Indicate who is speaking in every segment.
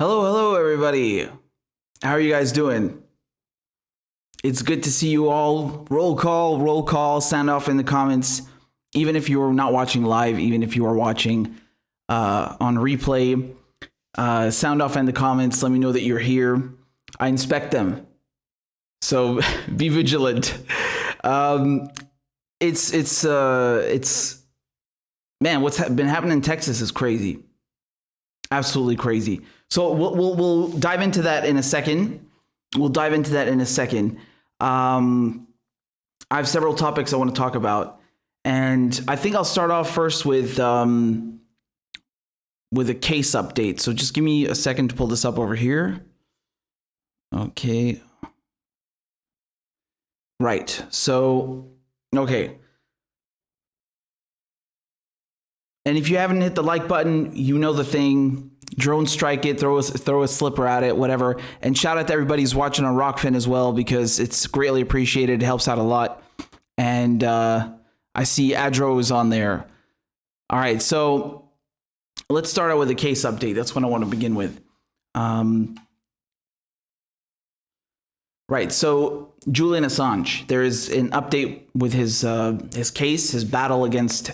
Speaker 1: Hello, everybody. How are you guys doing? It's good to see you all. Roll call, sound off in the comments. Even if you are not watching live, even if you are watching on replay, sound off in the comments. Let me know that you're here. I inspect them, so be vigilant. It's man, what's been happening in Texas is crazy, absolutely crazy. So we'll dive into that in a second. I have several topics I want to talk about, and I think I'll start off first with a case update. So just give me a second to pull this up over here. Okay. Right. So, okay. And if you haven't hit the like button, you know the thing. Drone strike it, throw a slipper at it, whatever. And shout out to everybody who's watching on Rockfin as well, because it's greatly appreciated. It helps out a lot. And I see Adro is on there. All right, so let's start out with a case update. That's what I want to begin with. Right, so Julian Assange. There is an update with his case, his battle against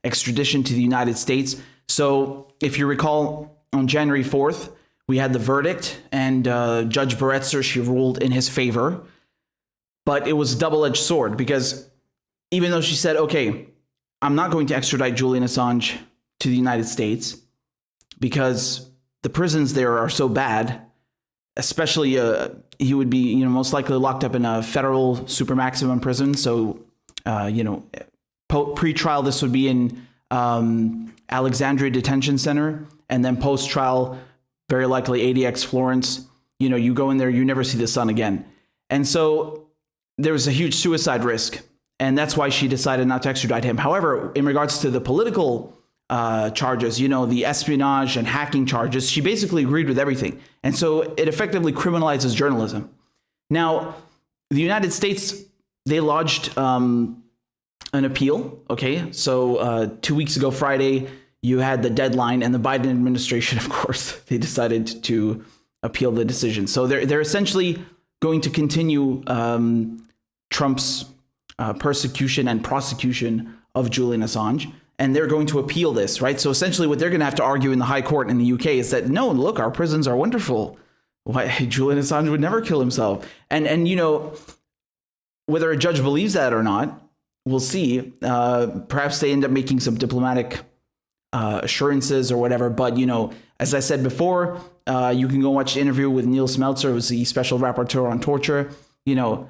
Speaker 1: extradition to the United States. So if you recall, on January 4th, we had the verdict, and Judge Baretzer, she ruled in his favor. But it was a double-edged sword, because even though she said, okay, I'm not going to extradite Julian Assange to the United States because the prisons there are so bad, especially he would be, most likely locked up in a federal super maximum prison. So, pre-trial, this would be in Alexandria Detention Center, and then post-trial, very likely ADX Florence. You go in there, you never see the sun again. And so there was a huge suicide risk, and that's why she decided not to extradite him. However, in regards to the political charges, the espionage and hacking charges, she basically agreed with everything. And so it effectively criminalizes journalism. Now, the United States, they lodged an appeal. Okay, so 2 weeks ago, Friday, you had the deadline, and the Biden administration, of course, they decided to appeal the decision. So they're essentially going to continue Trump's persecution and prosecution of Julian Assange, and they're going to appeal this, right? So essentially what they're going to have to argue in the high court in the UK is that, no, look, our prisons are wonderful. Why Julian Assange would never kill himself. And whether a judge believes that or not, we'll see. Perhaps they end up making some diplomatic assurances or whatever. But, as I said before, you can go watch the interview with Neil Smeltzer, who was the special rapporteur on torture. Julian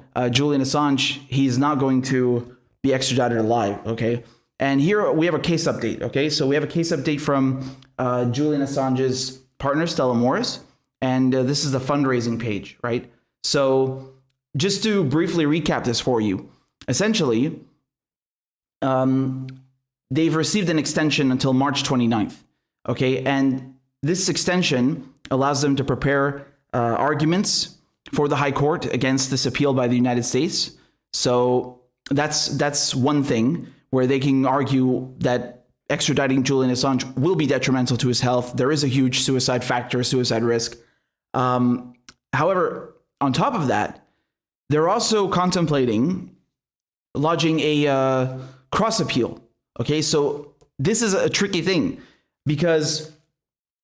Speaker 1: Assange, he's not going to be extradited alive. Okay. And here we have a case update. Okay. So we have a case update from Julian Assange's partner, Stella Morris. And this is the fundraising page, right? So just to briefly recap this for you, essentially, they've received an extension until March 29th. Okay. And this extension allows them to prepare arguments for the high court against this appeal by the United States. So that's one thing where they can argue that extraditing Julian Assange will be detrimental to his health. There is a huge suicide factor, suicide risk. However, on top of that, they're also contemplating lodging a cross appeal. Okay, so this is a tricky thing, because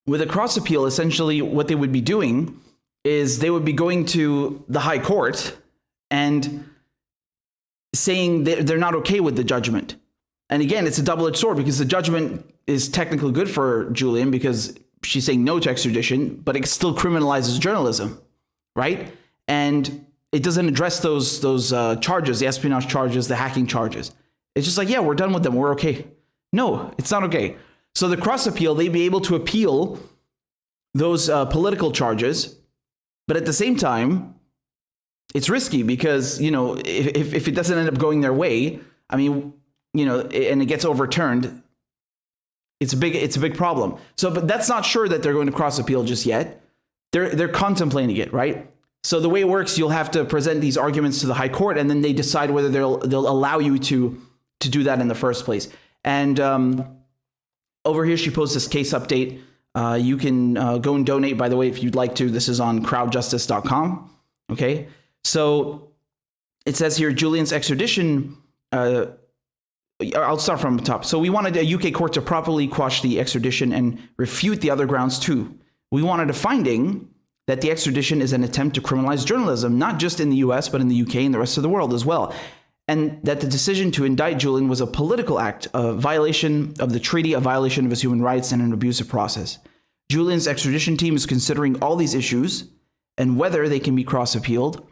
Speaker 1: with a cross appeal, essentially what they would be doing is they would be going to the high court and saying that they're not okay with the judgment. And again, it's a double-edged sword, because the judgment is technically good for Julian because she's saying no to extradition, but it still criminalizes journalism, right? And it doesn't address those charges, the espionage charges, the hacking charges. It's just like, yeah, we're done with them. We're okay. No, it's not okay. So the cross appeal, they'd be able to appeal those political charges. But at the same time, it's risky because, if it doesn't end up going their way, I mean, and it gets overturned, it's a big problem. So, but that's not sure that they're going to cross appeal just yet. They're contemplating it, right? So the way it works, you'll have to present these arguments to the high court, and then they decide whether they'll allow you to do that in the first place. And over here, she posed this case update. You can go and donate, by the way, if you'd like to. This is on crowdjustice.com. Okay. So it says here, Julian's extradition. I'll start from the top. So we wanted a UK court to properly quash the extradition and refute the other grounds too. We wanted a finding that the extradition is an attempt to criminalize journalism, not just in the US, but in the UK and the rest of the world as well. And that the decision to indict Julian was a political act, a violation of the treaty, a violation of his human rights, and an abusive process. Julian's extradition team is considering all these issues and whether they can be cross-appealed.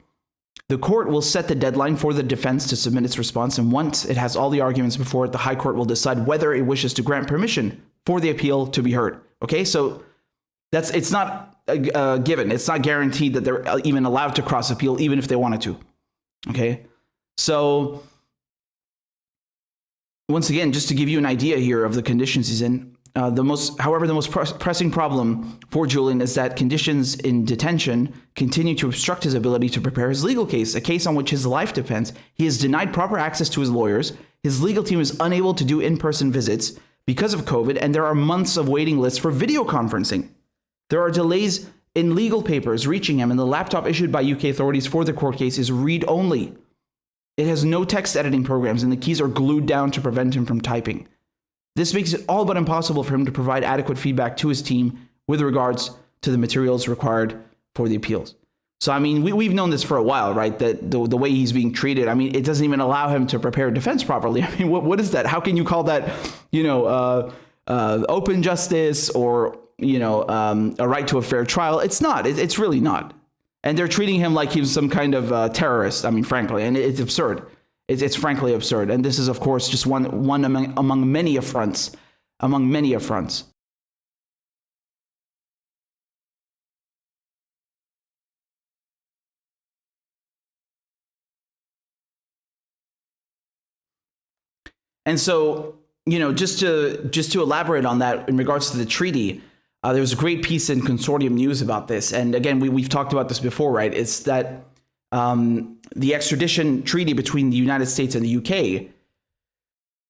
Speaker 1: The court will set the deadline for the defense to submit its response, and once it has all the arguments before it, the High Court will decide whether it wishes to grant permission for the appeal to be heard. Okay, so it's not given. It's not guaranteed that they're even allowed to cross-appeal, even if they wanted to. Okay, so once again, just to give you an idea here of the conditions he's in, the most pressing problem for Julian is that conditions in detention continue to obstruct his ability to prepare his legal case, a case on which his life depends. He is denied proper access to his lawyers. His legal team is unable to do in-person visits because of COVID, and there are months of waiting lists for video conferencing. There are delays in legal papers reaching him, and the laptop issued by UK authorities for the court case is read-only. It has no text editing programs, and the keys are glued down to prevent him from typing. This makes it all but impossible for him to provide adequate feedback to his team with regards to the materials required for the appeals. So, I mean, we've known this for a while, right? That the way he's being treated, I mean, it doesn't even allow him to prepare a defense properly. I mean, what is that? How can you call that, open justice or, a right to a fair trial? It's not. It's really not. And they're treating him like he was some kind of terrorist. I mean, frankly, and it's absurd. It's frankly absurd. And this is, of course, just one among many affronts, And so, just to elaborate on that in regards to the treaty, there was a great piece in Consortium News about this. And again, we've talked about this before, right? It's that the extradition treaty between the United States and the UK,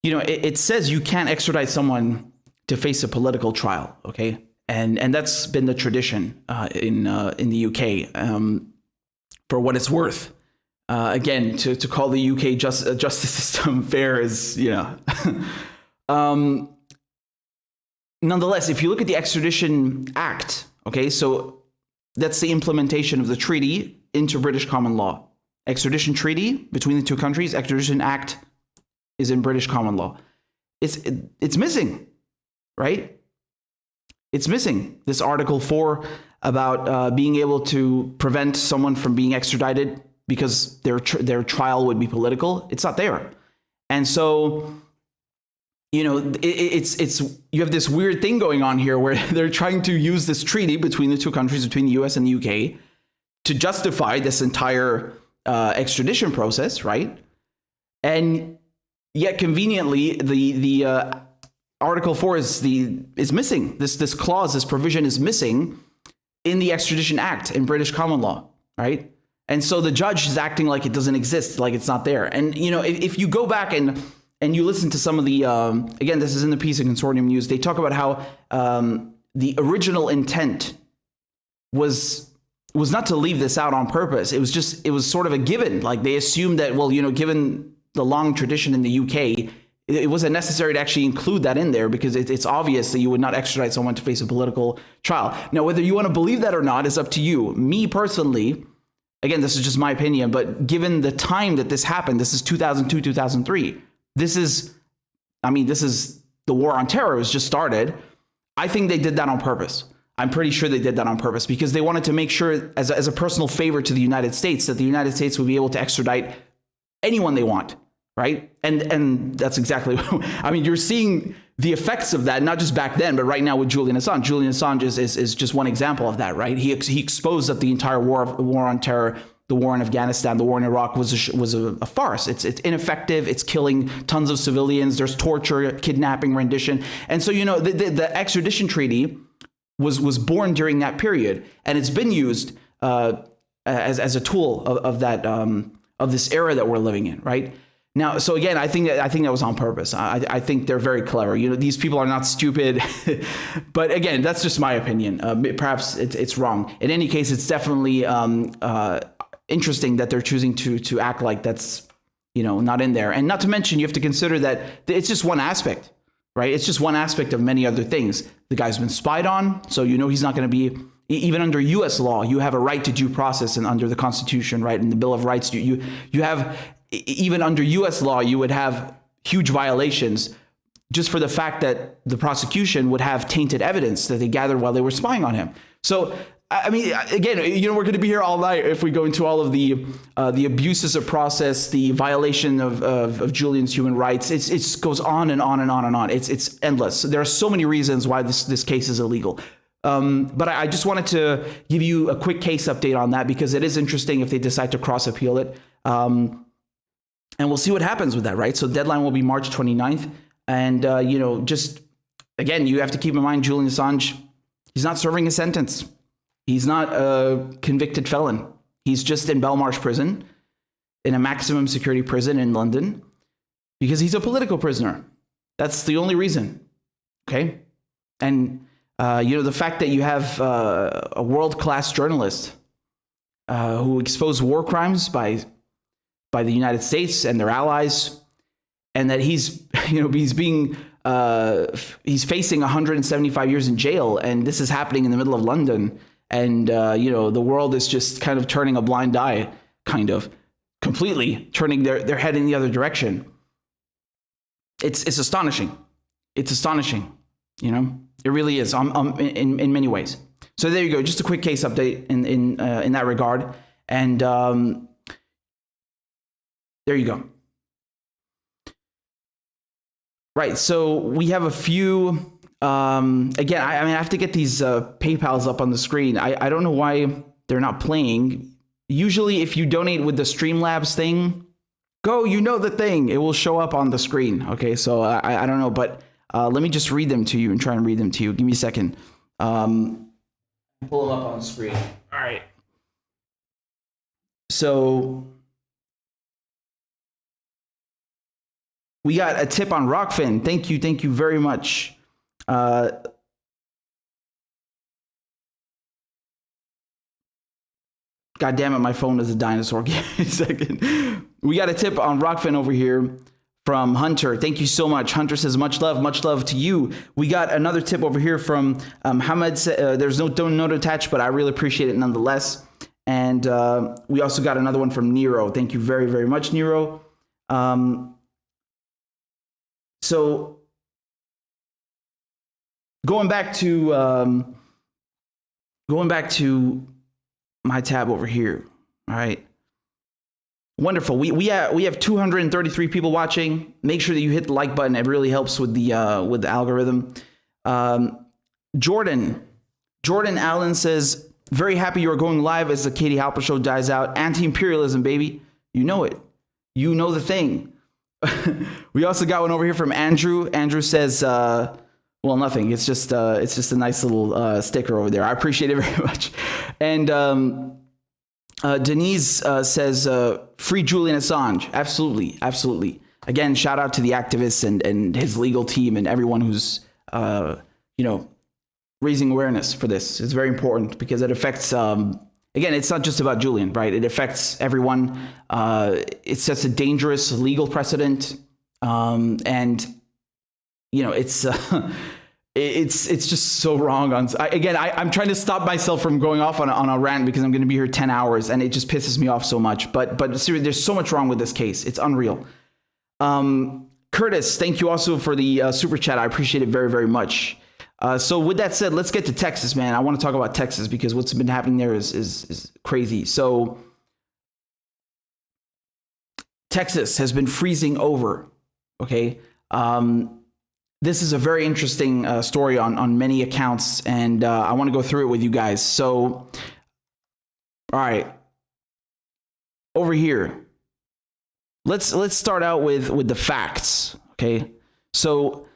Speaker 1: it says you can't extradite someone to face a political trial, okay? And that's been the tradition in the UK, for what it's worth. Again, to call the UK justice system fair is, nonetheless, if you look at the Extradition Act, okay, so that's the implementation of the treaty into British common law. Extradition treaty between the two countries, Extradition Act is in British common law. It's missing, right? It's missing this Article 4 about being able to prevent someone from being extradited because their trial would be political. It's not there. And so, it's you have this weird thing going on here where they're trying to use this treaty between the two countries, between the US and the UK, to justify this entire extradition process, right? And yet conveniently, the Article 4 is missing. This clause, this provision is missing in the Extradition Act in British common law, right? And so the judge is acting like it doesn't exist, like it's not there. And if you go back and you listen to some of the again, this is in the piece of Consortium News, they talk about how the original intent was not to leave this out on purpose. It was sort of a given. Like they assumed that, well, given the long tradition in the UK, it wasn't necessary to actually include that in there because it's obvious that you would not extradite someone to face a political trial. Now, whether you want to believe that or not is up to you. Me personally, again, this is just my opinion, but given the time that this happened, this is 2002, 2003. This is the war on terror was just started. I think they did that on purpose. I'm pretty sure they did that on purpose because they wanted to make sure as a personal favor to the United States that the United States would be able to extradite anyone they want, right? And that's exactly what, you're seeing the effects of that, not just back then, but right now with Julian Assange. Julian Assange is just one example of that, right? He exposed that the entire war on terror, the war in Afghanistan, the war in Iraq was a farce. It's ineffective. It's killing tons of civilians. There's torture, kidnapping, rendition. And so, the extradition treaty was born during that period, and it's been used as a tool of that of this era that we're living in, right? Now, so again, I think that was on purpose. I think they're very clever. These people are not stupid, but again, that's just my opinion. Perhaps it's wrong. In any case, it's definitely interesting that they're choosing to act like that's not in there. And not to mention, you have to consider that it's just one aspect, right? It's just one aspect of many other things. The guy's been spied on, so he's not going to be. Even under U.S. law, you have a right to due process, and under the Constitution, right, and the Bill of Rights, you have. Even under U.S. law, you would have huge violations just for the fact that the prosecution would have tainted evidence that they gathered while they were spying on him. So, I mean, again, we're going to be here all night if we go into all of the abuses of process, the violation of Julian's human rights. It goes on and on and on and on. It's endless. There are so many reasons why this case is illegal. But I just wanted to give you a quick case update on that because it is interesting if they decide to cross appeal it. And we'll see what happens with that, right? So deadline will be March 29th. And, just, again, you have to keep in mind, Julian Assange, he's not serving a sentence. He's not a convicted felon. He's just in Belmarsh prison, in a maximum security prison in London, because he's a political prisoner. That's the only reason, okay? And, the fact that you have a world-class journalist who exposed war crimes by the United States and their allies, and that he's facing 175 years in jail, and this is happening in the middle of London, and the world is just kind of turning a blind eye, kind of completely turning their head in the other direction. It's astonishing. It's astonishing. It really is. In many ways. So there you go. Just a quick case update in that regard, and. There you go. Right, so we have a few, again, I have to get these PayPals up on the screen. I don't know why they're not playing. Usually if you donate with the Streamlabs thing, the thing, it will show up on the screen. Okay, so I don't know, but let me just read them to you and try and read them to you. Give me a second. Pull them up on the screen. All right. So we got a tip on Rockfin. Thank you very much. God damn it, my phone is a dinosaur. Give me a second. We got a tip on Rockfin over here from Hunter. Thank you so much. Hunter says, much love to you. We got another tip over here from Hamed. There's no note attached, but I really appreciate it nonetheless. And we also got another one from Nero. Thank you very, very much, Nero. So going back to my tab over here. All right. Wonderful. We have 233 people watching. Make sure that you hit the like button. It really helps with the algorithm. Jordan Allen says, very happy you are going live as the Katie Halper show dies out. Anti-imperialism, baby. You know it. You know the thing. We also got one over here from Andrew. Andrew says, well, nothing. It's just a nice little sticker over there. I appreciate it very much. And Denise says, free Julian Assange. Absolutely. Again, shout out to the activists and his legal team and everyone who's, raising awareness for this. It's very important because it affects, again, it's not just about Julian, right? It affects everyone. It sets a dangerous legal precedent. And it's just so wrong. I'm trying to stop myself from going off on a rant because I'm going to be here 10 hours and it just pisses me off so much. But seriously, there's so much wrong with this case. It's unreal. Curtis, thank you also for the super chat. I appreciate it very, very much. So with that said, let's get to Texas, man. I want to talk about Texas because what's been happening there is crazy. So Texas has been freezing over. Okay. This is a very interesting story on many accounts, and I want to go through it with you guys. So, all right, over here, let's start out with the facts. Okay, so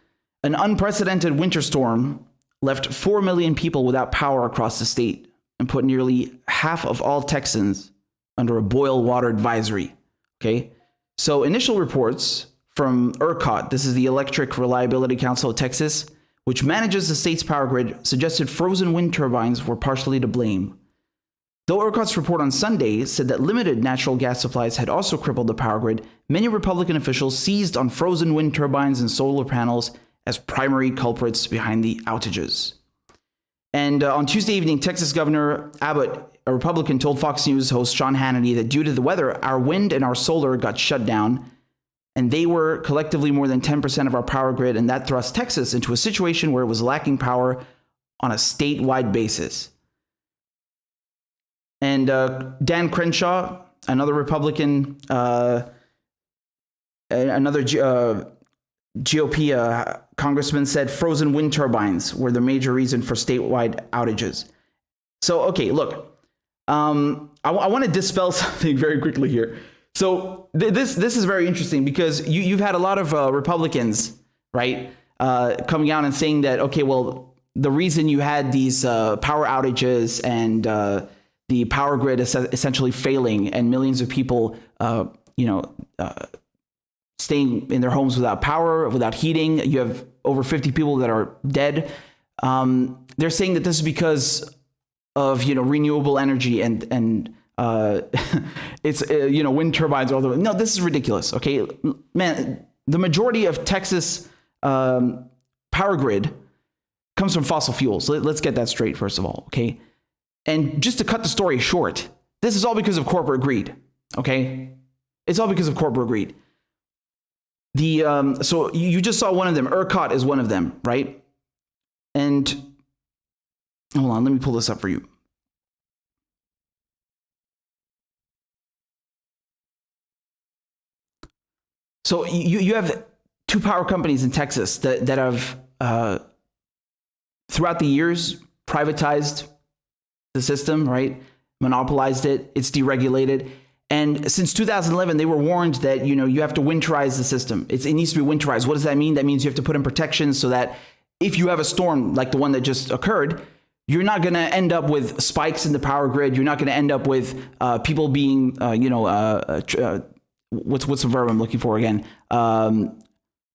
Speaker 1: an unprecedented winter storm left 4 million people without power across the state and put nearly half of all Texans under a boil water advisory. Okay, So initial reports from ERCOT, this is the Electric Reliability Council of Texas, which manages the state's power grid, suggested frozen wind turbines were partially to blame. Though ERCOT's report on Sunday said that limited natural gas supplies had also crippled the power grid, many Republican officials seized on frozen wind turbines and solar panels as primary culprits behind the outages. And on Tuesday evening, Texas Governor Abbott, a Republican, told Fox News host Sean Hannity that due to the weather, our wind and our solar got shut down, and they were collectively more than 10% of our power grid, and that thrust Texas into a situation where it was lacking power on a statewide basis. And Dan Crenshaw, another Republican, another GOP congressman, said frozen wind turbines were the major reason for statewide outages. So, okay, look, I want to dispel something very quickly here. So this is very interesting because you've had a lot of Republicans, right, coming out and saying that, okay, well, the reason you had these power outages and the power grid is essentially failing and millions of people, staying in their homes without power, without heating. You have over 50 people that are dead. They're saying that this is because of, renewable energy and it's, wind turbines. No, this is ridiculous. Okay, man, the majority of Texas power grid comes from fossil fuels. Let's get that straight, first of all. Okay. And just to cut the story short, this is all because of corporate greed. Okay. It's all because of corporate greed. So you just saw one of them. ERCOT is one of them, right? And hold on, let me pull this up for you. So you have two power companies in Texas that have throughout the years privatized the system, right? Monopolized it. It's deregulated. And since 2011, they were warned that, you have to winterize the system. It needs to be winterized. What does that mean? That means you have to put in protections so that if you have a storm like the one that just occurred, you're not going to end up with spikes in the power grid. You're not going to end up with people being, what's the verb I'm looking for again?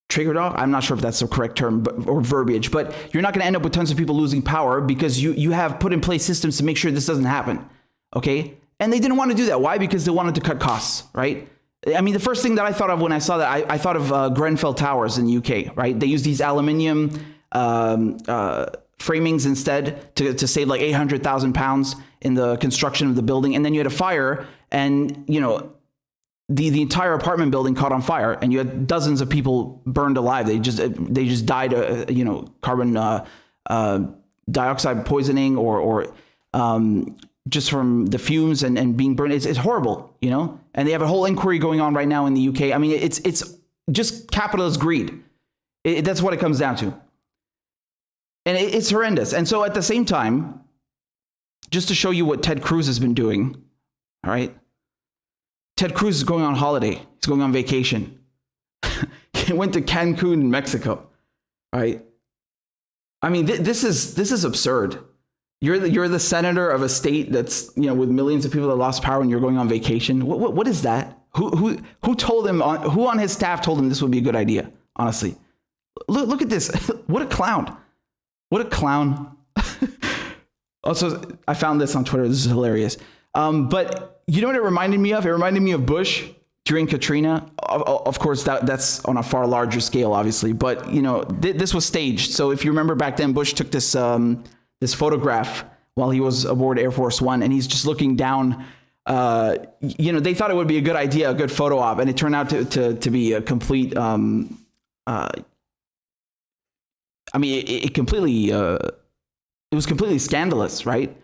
Speaker 1: Triggered off? I'm not sure if that's the correct term or verbiage, but you're not going to end up with tons of people losing power because you have put in place systems to make sure this doesn't happen. Okay. And they didn't want to do that. Why? Because they wanted to cut costs, right? I mean, the first thing that I thought of when I saw that, I thought of Grenfell Towers in the UK, right? They use these aluminium framings instead to save like 800,000 pounds in the construction of the building. And then you had a fire and, the entire apartment building caught on fire and you had dozens of people burned alive. They just died, carbon dioxide poisoning or just from the fumes and being burned. It's horrible, and they have a whole inquiry going on right now in the UK. I mean, it's just capitalist greed. That's what it comes down to. And it's horrendous. And so at the same time, just to show you what Ted Cruz has been doing, all right? Ted Cruz is going on holiday. He's going on vacation. He went to Cancun in Mexico, right? I mean, this is absurd. You're the senator of a state that's with millions of people that lost power, and you're going on vacation. What is that? Who told him? Who on his staff told him this would be a good idea? Honestly, look at this. What a clown! What a clown! Also, I found this on Twitter. This is hilarious. But you know what it reminded me of? It reminded me of Bush during Katrina. Of course, that's on a far larger scale, obviously. But this was staged. So if you remember back then, Bush took this photograph while he was aboard Air Force One, and he's just looking down. They thought it would be a good idea, a good photo op, and it turned out to be a complete. It was completely scandalous, right?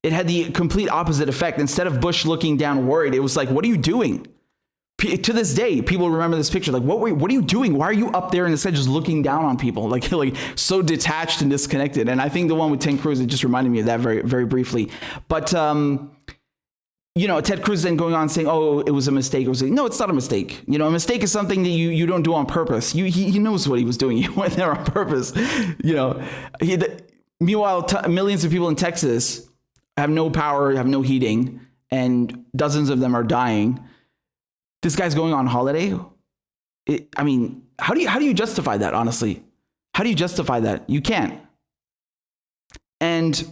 Speaker 1: It had the complete opposite effect. Instead of Bush looking down worried, it was like, what are you doing? To this day, people remember this picture. Like, what are you doing? Why are you up there instead just looking down on people? Like so detached and disconnected. And I think the one with Ted Cruz, it just reminded me of that very, very briefly. But, Ted Cruz then going on saying, oh, it was a mistake. It was no, it's not a mistake. A mistake is something that you don't do on purpose. He knows what he was doing. He went there on purpose. Meanwhile, millions of people in Texas have no power, have no heating, and dozens of them are dying. This guy's going on holiday. I mean, how do you justify that, honestly? How do you justify that? You can't. And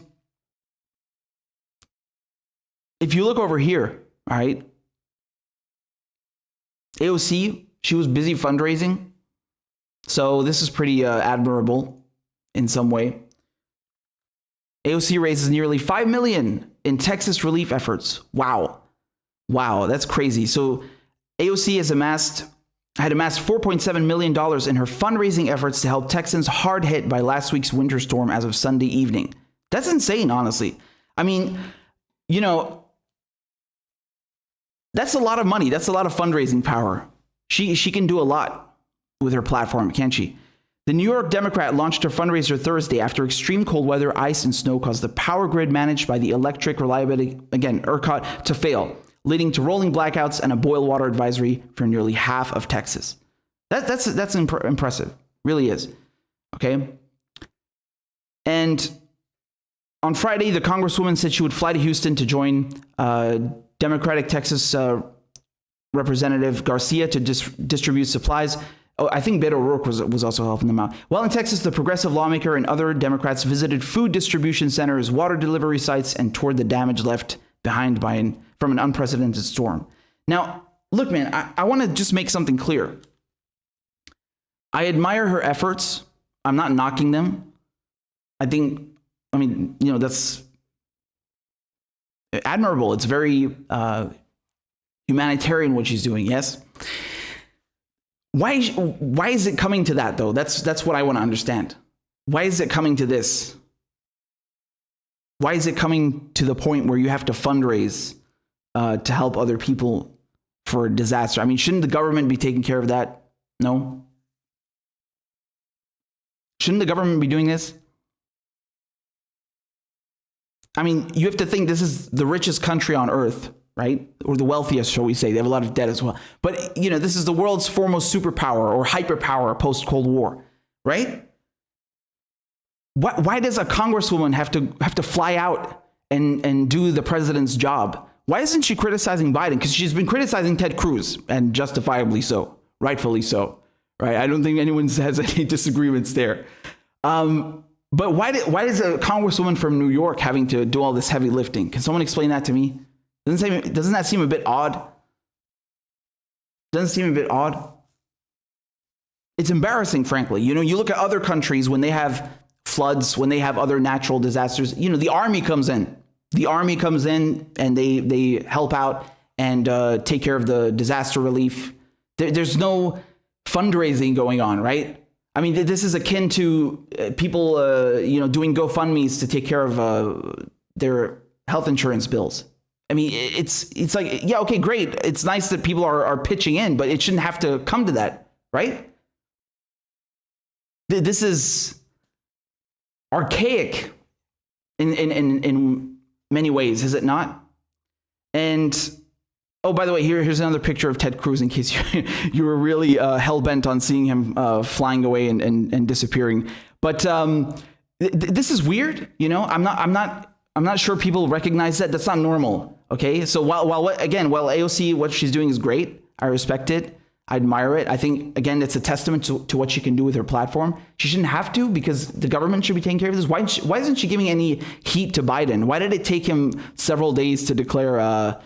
Speaker 1: if you look over here, all right, AOC, she was busy fundraising. So this is pretty admirable in some way. AOC raises nearly $5 million in Texas relief efforts. Wow. Wow, that's crazy. So AOC had amassed $4.7 million in her fundraising efforts to help Texans hard hit by last week's winter storm as of Sunday evening. That's insane, honestly. I mean, you know, that's a lot of money. That's a lot of fundraising power. She can do a lot with her platform, can't she? The New York Democrat launched her fundraiser Thursday after extreme cold weather, ice, and snow caused the power grid managed by the Electric Reliability, again, ERCOT, to fail, leading to rolling blackouts and a boil water advisory for nearly half of Texas. That's impressive, really is. Okay. And on Friday, the Congresswoman said she would fly to Houston to join Democratic Texas Representative Garcia to distribute supplies. Oh, I think Beto O'Rourke was also helping them out. While in Texas, the progressive lawmaker and other Democrats visited food distribution centers, water delivery sites, and toured the damage left behind from an unprecedented storm. Now, look, man, I want to just make something clear. I admire her efforts. I'm not knocking them. I mean, you know, that's admirable. It's very humanitarian what she's doing, yes? Why is it coming to that, though? That's what I want to understand. Why is it coming to this? Why is it coming to the point where you have to fundraise to help other people for a disaster? I mean, shouldn't the government be taking care of that? No? Shouldn't the government be doing this? I mean, you have to think this is the richest country on earth, right? Or the wealthiest, shall we say. They have a lot of debt as well. But, you know, this is the world's foremost superpower or hyperpower post-Cold War, right? Why does a congresswoman have to fly out and do the president's job? Why isn't she criticizing Biden? Because she's been criticizing Ted Cruz, and justifiably so, rightfully so, right? I don't think anyone has any disagreements there. But why is a congresswoman from New York having to do all this heavy lifting? Can someone explain that to me? Doesn't that seem a bit odd? Doesn't seem a bit odd? It's embarrassing, frankly. You know, you look at other countries when they have floods, when they have other natural disasters, you know, the army comes in. The army comes in and they help out and take care of the disaster relief. There's no fundraising going on, right? I mean, this is akin to people, you know, doing GoFundMes to take care of their health insurance bills. I mean, it's like, yeah, okay, great. It's nice that people are pitching in, but it shouldn't have to come to that, right? This is archaic in many ways, is it not? And oh, by the way, here's another picture of Ted Cruz in case you were really hell-bent on seeing him flying away and disappearing. But this is weird, you know. I'm not sure people recognize that. That's not normal. Okay, so while AOC, what she's doing is great, I respect it, I admire it. I think, again, it's a testament to what she can do with her platform. She shouldn't have to, because the government should be taking care of this. Why isn't she giving any heat to Biden? Why did it take him several days to declare, a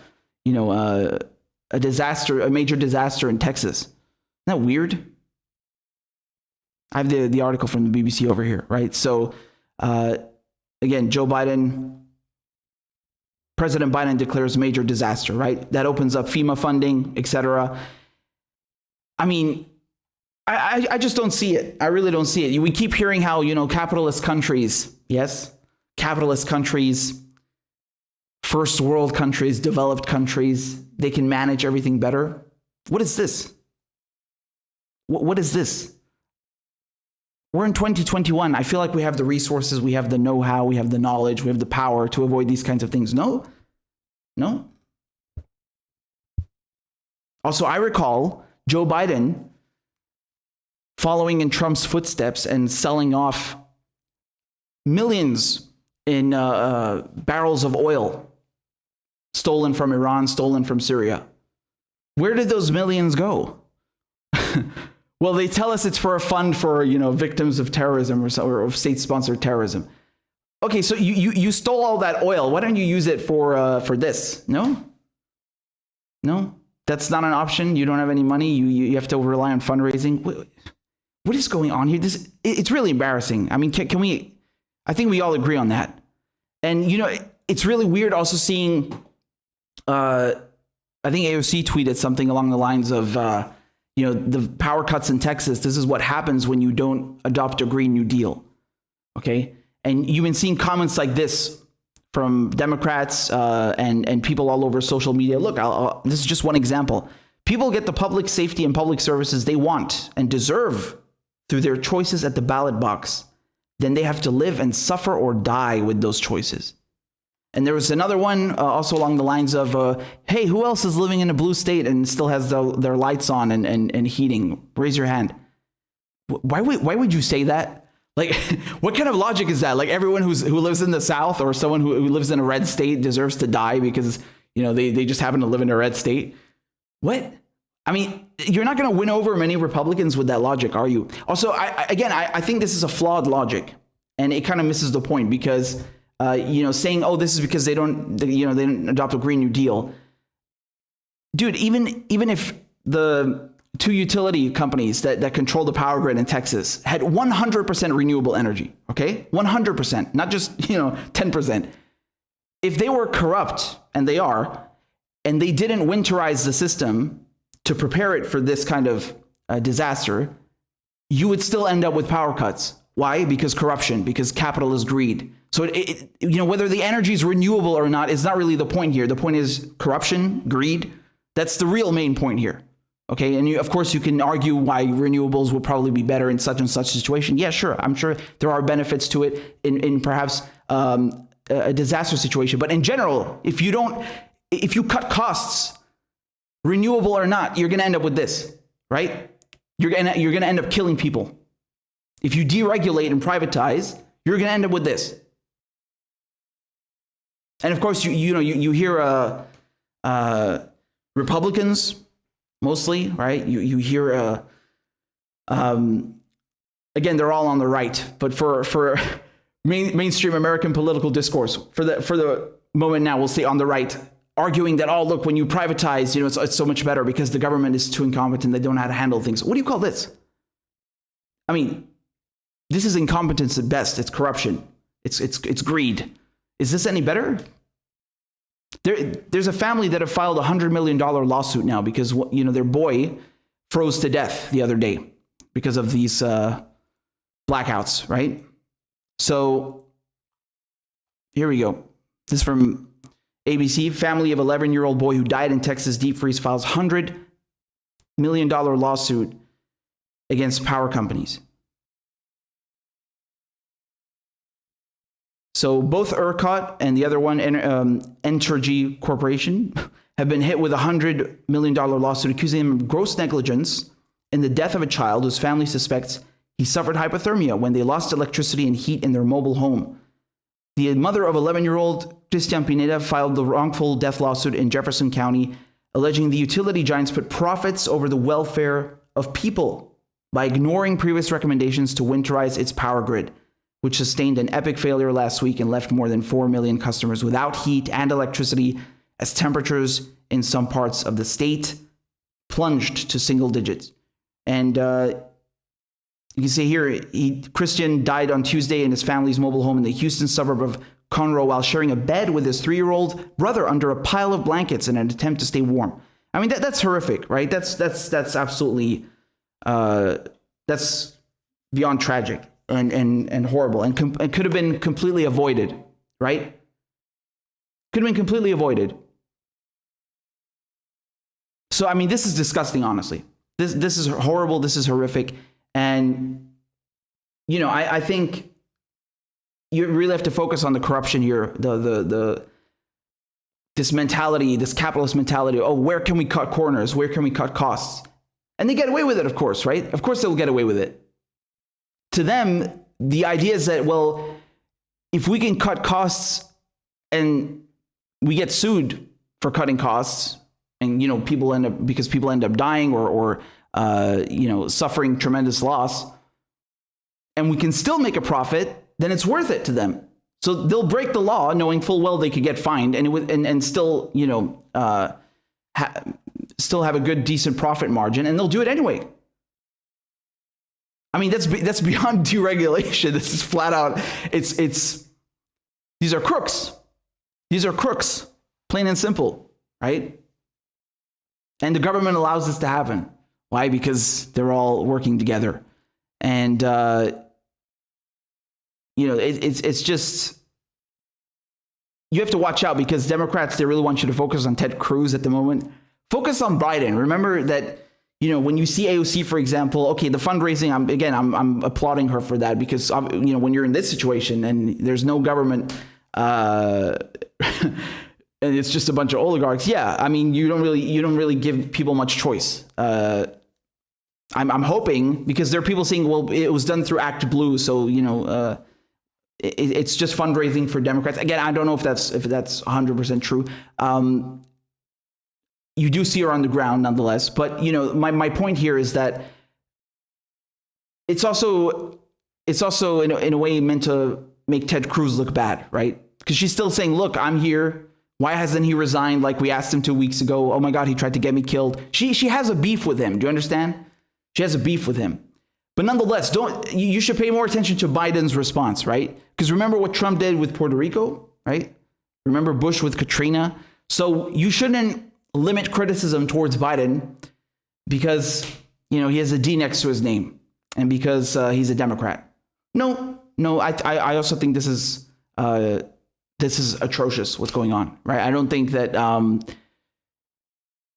Speaker 1: disaster, a major disaster in Texas? Isn't that weird? I have the article from the BBC over here, right? So, again, President Biden declares major disaster, right? That opens up FEMA funding, etc. I mean, I just don't see it. I really don't see it. We keep hearing how, you know, capitalist countries, yes, capitalist countries, first world countries, developed countries, they can manage everything better. What is this? What is this? We're in 2021. I feel like we have the resources, we have the know-how, we have the knowledge, we have the power to avoid these kinds of things. No. Also, I recall Joe Biden following in Trump's footsteps and selling off millions in barrels of oil stolen from Iran, stolen from Syria. Where did those millions go? Well, they tell us it's for a fund for, victims of terrorism or state-sponsored terrorism. Okay, so you stole all that oil. Why don't you use it for this? No, that's not an option. You don't have any money. You have to rely on fundraising. What is going on here? It's really embarrassing. I mean, can we? I think we all agree on that. And it's really weird also seeing. I think AOC tweeted something along the lines of, the power cuts in Texas. This is what happens when you don't adopt a Green New Deal. Okay. And you've been seeing comments like this from Democrats and people all over social media. Look, this is just one example. People get the public safety and public services they want and deserve through their choices at the ballot box. Then they have to live and suffer or die with those choices. And there was another one also along the lines of, hey, who else is living in a blue state and still has their lights on and heating? Raise your hand. Why would you say that? Like, what kind of logic is that? Like, everyone who lives in the South or someone who lives in a red state deserves to die because, they just happen to live in a red state? What? I mean, you're not going to win over many Republicans with that logic, are you? Also, I think this is a flawed logic, and it kind of misses the point because, saying, oh, this is because they don't adopt a Green New Deal. Dude, even if the two utility companies that control the power grid in Texas had 100% renewable energy, okay? 100%, not just, 10%. If they were corrupt, and they are, and they didn't winterize the system to prepare it for this kind of disaster, you would still end up with power cuts. Why? Because corruption, because capitalist greed. So whether the energy is renewable or not is not really the point here. The point is corruption, greed. That's the real main point here. Okay, and of course you can argue why renewables will probably be better in such and such situation. Yeah, sure. I'm sure there are benefits to it in perhaps a disaster situation. But in general, if you cut costs, renewable or not, you're going to end up with this, right? You're going to end up killing people. If you deregulate and privatize, you're going to end up with this. And of course, you hear Republicans mostly, right? You hear again, they're all on the right, but for mainstream American political discourse, for the moment now, we'll say on the right, arguing that, oh, look, when you privatize, it's so much better because the government is too incompetent, they don't know how to handle things. What do you call this? I mean, this is incompetence at best. It's corruption. It's greed. Is this any better? There's a family that have filed a $100 million lawsuit now because their boy froze to death the other day because of these blackouts, right? So here we go. This is from ABC. Family of 11-year-old boy who died in Texas deep freeze files $100 million lawsuit against power companies. So both ERCOT and the other one, Entergy Corporation, have been hit with a $100 million lawsuit accusing him of gross negligence in the death of a child whose family suspects he suffered hypothermia when they lost electricity and heat in their mobile home. The mother of 11-year-old Christian Pineda filed the wrongful death lawsuit in Jefferson County, alleging the utility giants put profits over the welfare of people by ignoring previous recommendations to winterize its power grid, which sustained an epic failure last week and left more than 4 million customers without heat and electricity as temperatures in some parts of the state plunged to single digits. And you can see here, Christian died on Tuesday in his family's mobile home in the Houston suburb of Conroe while sharing a bed with his 3-year-old brother under a pile of blankets in an attempt to stay warm. I mean, that's horrific, right? That's absolutely, that's beyond tragic. And horrible, and could have been completely avoided, right? Could have been completely avoided. So, I mean, this is disgusting, honestly. This is horrible. This is horrific. And, I think you really have to focus on the corruption here, this mentality, this capitalist mentality. Oh, where can we cut corners? Where can we cut costs? And they get away with it, of course, right? Of course they'll get away with it. To them, the idea is that, well, if we can cut costs and we get sued for cutting costs and people end up dying or suffering tremendous loss, and we can still make a profit, then it's worth it to them. So they'll break the law knowing full well they could get fined and still still have a good decent profit margin, and they'll do it anyway. I mean, that's beyond deregulation. This is flat out. These are crooks. These are crooks, plain and simple, right? And the government allows this to happen. Why? Because they're all working together, and it's just, you have to watch out, because Democrats, they really want you to focus on Ted Cruz at the moment. Focus on Biden. Remember that. When you see AOC, for example, okay, the fundraising, I'm applauding her for that, because, when you're in this situation and there's no government, and it's just a bunch of oligarchs. Yeah. I mean, you don't really give people much choice. I'm hoping, because there are people saying, well, it was done through Act Blue. So, it's just fundraising for Democrats. Again, I don't know if that's 100% true. You do see her on the ground nonetheless. But, my point here is that it's also in a way meant to make Ted Cruz look bad, right? Because she's still saying, look, I'm here. Why hasn't he resigned like we asked him 2 weeks ago? Oh my God, he tried to get me killed. She has a beef with him. Do you understand? She has a beef with him. But nonetheless, you should pay more attention to Biden's response, right? Because remember what Trump did with Puerto Rico, right? Remember Bush with Katrina? So you shouldn't limit criticism towards Biden because, he has a D next to his name and because he's a Democrat. No, I also think this is atrocious what's going on, right? I don't think that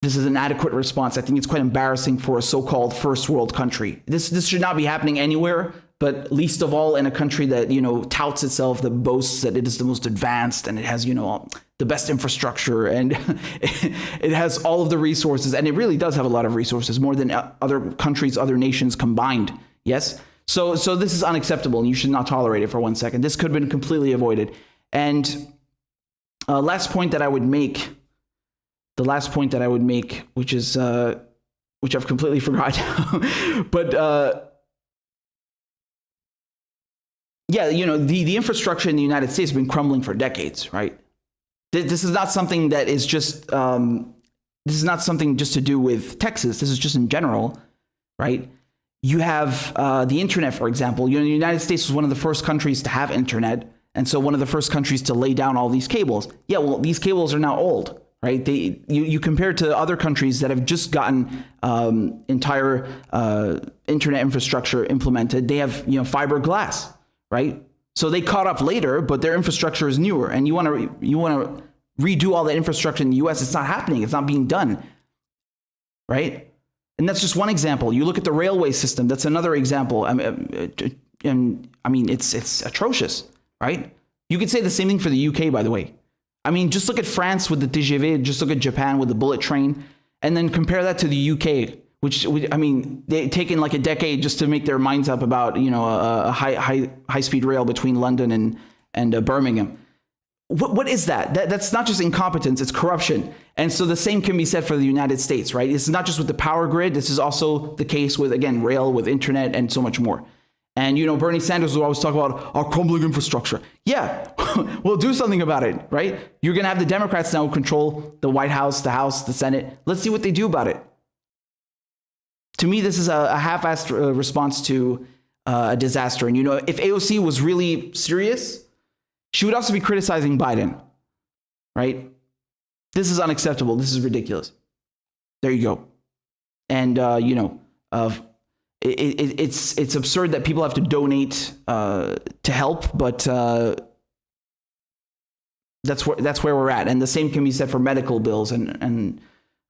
Speaker 1: this is an adequate response. I think it's quite embarrassing for a so-called first world country. This should not be happening anywhere, but least of all in a country that, touts itself, that boasts that it is the most advanced and it has, the best infrastructure and it has all of the resources. And it really does have a lot of resources, more than other countries, other nations combined. Yes. So this is unacceptable and you should not tolerate it for 1 second. This could have been completely avoided. And last point that I would make, which I've completely forgot, but the infrastructure in the United States has been crumbling for decades, right? This is not something that is just, this is not something just to do with Texas. This is just in general, right? You have the internet, for example. The United States was one of the first countries to have internet. And so one of the first countries to lay down all these cables. Yeah, well, these cables are now old, right? You compare to other countries that have just gotten entire internet infrastructure implemented. They have, fiberglass, right? So they caught up later, but their infrastructure is newer. And you want to redo all that infrastructure in the U.S. It's not happening. It's not being done, right? And that's just one example. You look at the railway system. That's another example. It's atrocious, right? You could say the same thing for the UK, by the way. I mean, just look at France with the TGV. Just look at Japan with the bullet train, and then compare that to the UK. Which they've taken like a decade just to make their minds up about, a high speed rail between London and Birmingham. What is that? That's not just incompetence, it's corruption. And so the same can be said for the United States, right? It's not just with the power grid. This is also the case with, again, rail, with internet, and so much more. And, Bernie Sanders will always talk about our crumbling infrastructure. Yeah, we'll do something about it, right? You're going to have the Democrats now control the White House, the Senate. Let's see what they do about it. To me, this is a half-assed response to a disaster. And, if AOC was really serious, she would also be criticizing Biden, right? This is unacceptable. This is ridiculous. There you go. And, it's absurd that people have to donate to help, but that's where we're at. And the same can be said for medical bills and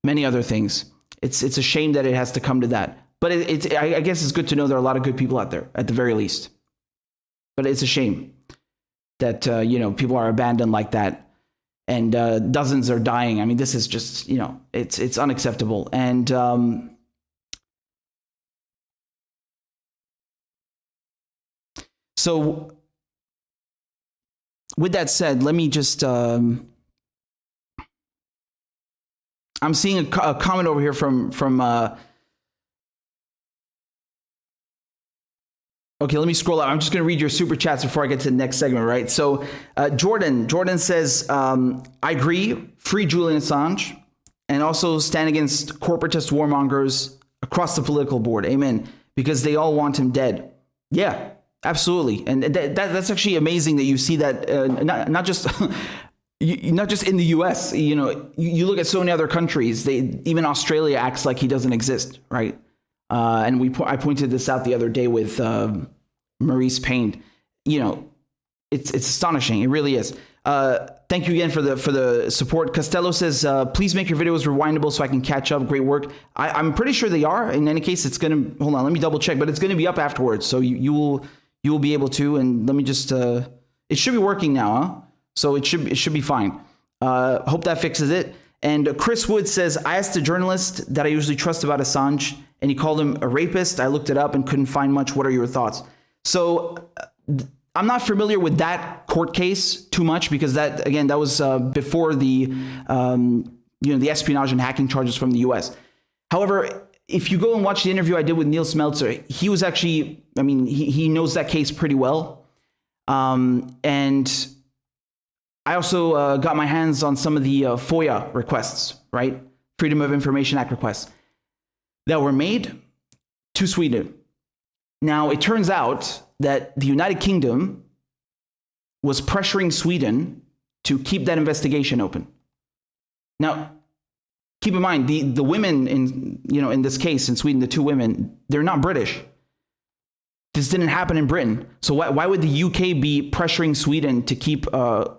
Speaker 1: many other things. It's a shame that it has to come to that. But I guess it's good to know there are a lot of good people out there, at the very least. But it's a shame that, people are abandoned like that. And dozens are dying. I mean, this is just, it's unacceptable. And so with that said, let me just I'm seeing a comment over here from okay, let me scroll up. I'm just going to read your super chats before I get to the next segment, right? So Jordan says, I agree, free Julian Assange, and also stand against corporatist warmongers across the political board. Amen. Because they all want him dead. Yeah, absolutely. And that's actually amazing that you see that not just not just in the U.S. You know, you look at so many other countries. Even Australia acts like he doesn't exist, right? And I pointed this out the other day with Maurice Payne. You know, it's astonishing. It really is. Thank you again for the support. Costello says, please make your videos rewindable so I can catch up. Great work. I'm pretty sure they are. In any case, it's going to, hold on, let me double check, but it's going to be up afterwards. So you will be able to, and let me just, it should be working now, huh? So it should be fine. Hope that fixes it. And Chris Wood says, I asked a journalist that I usually trust about Assange, and he called him a rapist. I looked it up and couldn't find much. What are your thoughts? So I'm not familiar with that court case too much, because that was before the the espionage and hacking charges from the U.S. However, if you go and watch the interview I did with Neil Smeltzer, he was actually, I mean, he knows that case pretty well, and I also got my hands on some of the FOIA requests, right? Freedom of Information Act requests that were made to Sweden. Now, it turns out that the United Kingdom was pressuring Sweden to keep that investigation open. Now, keep in mind, the women in this case in Sweden, the two women, they're not British. This didn't happen in Britain. So why would the UK be pressuring Sweden to keep a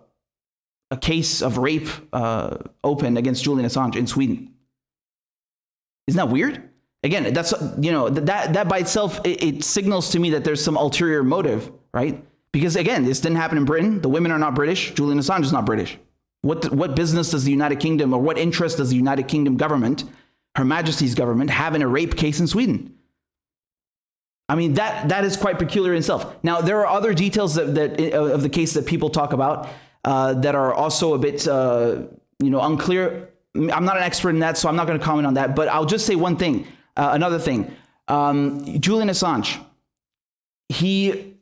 Speaker 1: case of rape open against Julian Assange in Sweden? Isn't that weird? Again, that's, that by itself, it signals to me that there's some ulterior motive, right? Because again, this didn't happen in Britain. The women are not British. Julian Assange is not British. What business does the United Kingdom, or what interest does the United Kingdom government, Her Majesty's government, have in a rape case in Sweden? I mean, that is quite peculiar in itself. Now, there are other details that of the case that people talk about that are also a bit, unclear. I'm not an expert in that, so I'm not going to comment on that. But I'll just say one thing. Another thing, Julian Assange, he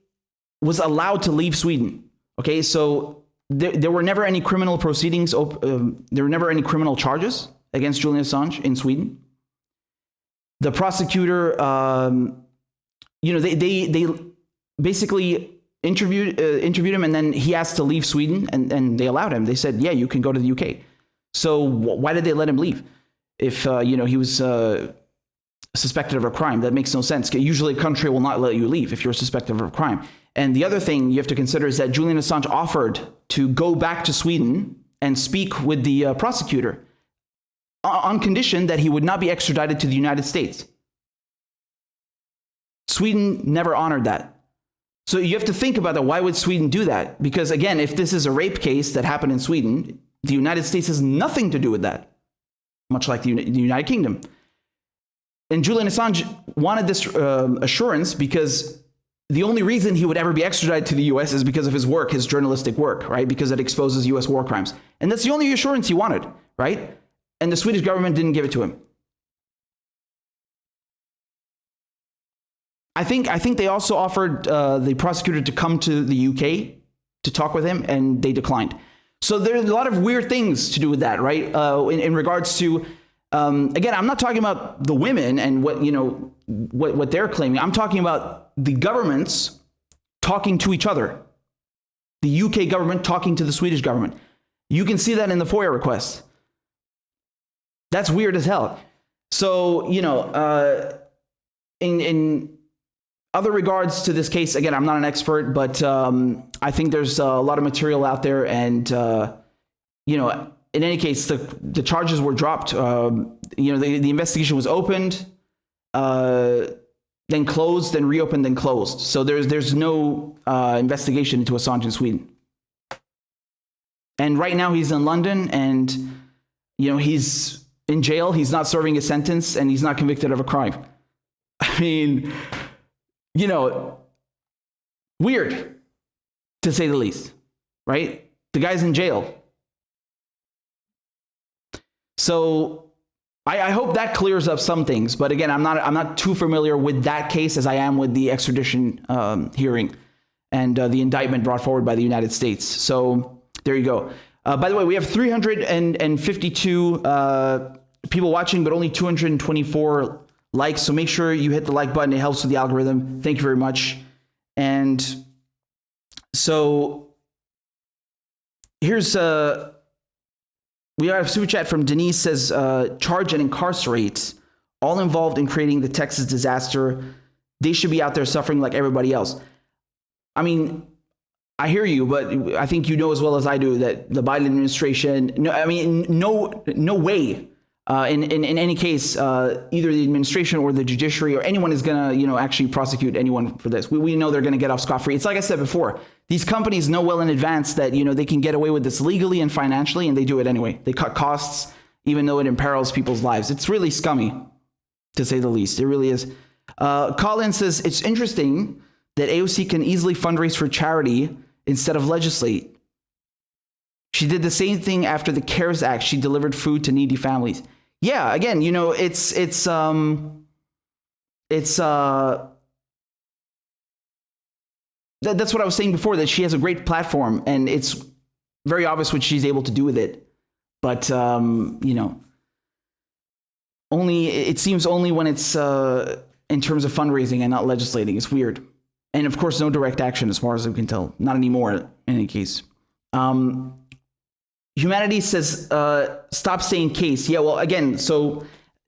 Speaker 1: was allowed to leave Sweden. Okay, so there were never any criminal proceedings. There were never any criminal charges against Julian Assange in Sweden. The prosecutor, they basically interviewed him, and then he asked to leave Sweden, and they allowed him. They said, yeah, you can go to the UK. So why did they let him leave? If he was suspected of a crime, that makes no sense. Usually a country will not let you leave if you're suspected of a crime. And the other thing you have to consider is that Julian Assange offered to go back to Sweden and speak with the prosecutor on condition that he would not be extradited to the United States. Sweden never honored that. So you have to think about that. Why would Sweden do that? Because again, if this is a rape case that happened in Sweden, the United States has nothing to do with that, much like the United Kingdom. And Julian Assange wanted this assurance because the only reason he would ever be extradited to the US is because of his work, his journalistic work, right? Because it exposes US war crimes. And that's the only assurance he wanted, right? And the Swedish government didn't give it to him. I think they also offered the prosecutor to come to the UK to talk with him, and they declined. So there's a lot of weird things to do with that, right? In regards to, again, I'm not talking about the women and what they're claiming. I'm talking about the governments talking to each other. The UK government talking to the Swedish government. You can see that in the FOIA request. That's weird as hell. So, in other regards to this case, again, I'm not an expert, but I think there's a lot of material out there, and in any case, the charges were dropped. The investigation was opened, then closed, then reopened, then closed. So there's no investigation into Assange in Sweden. And right now he's in London, and he's in jail. He's not serving a sentence, and he's not convicted of a crime. I mean, weird, to say the least, right? The guy's in jail. So I hope that clears up some things. But again, I'm not too familiar with that case as I am with the extradition hearing and the indictment brought forward by the United States. So there you go. By the way, we have 352 people watching, but only 224 likes. So make sure you hit the like button. It helps with the algorithm. Thank you very much. And so here's we have a super chat from Denise, says, charge and incarcerate all involved in creating the Texas disaster. They should be out there suffering like everybody else. I mean, I hear you, but I think you know as well as I do that the Biden administration, no way in any case, either the administration or the judiciary or anyone is going to, actually prosecute anyone for this. We know they're going to get off scot-free. It's like I said before, these companies know well in advance that, they can get away with this legally and financially, and they do it anyway. They cut costs, even though it imperils people's lives. It's really scummy, to say the least. It really is. Colin says, it's interesting that AOC can easily fundraise for charity instead of legislate. She did the same thing after the CARES Act. She delivered food to needy families. Yeah, again, that's what I was saying before, that she has a great platform and it's very obvious what she's able to do with it. But, it seems only when it's in terms of fundraising and not legislating. It's weird. And of course, no direct action as far as I can tell. Not anymore in any case. Humanity says, stop saying case. Yeah, well, again,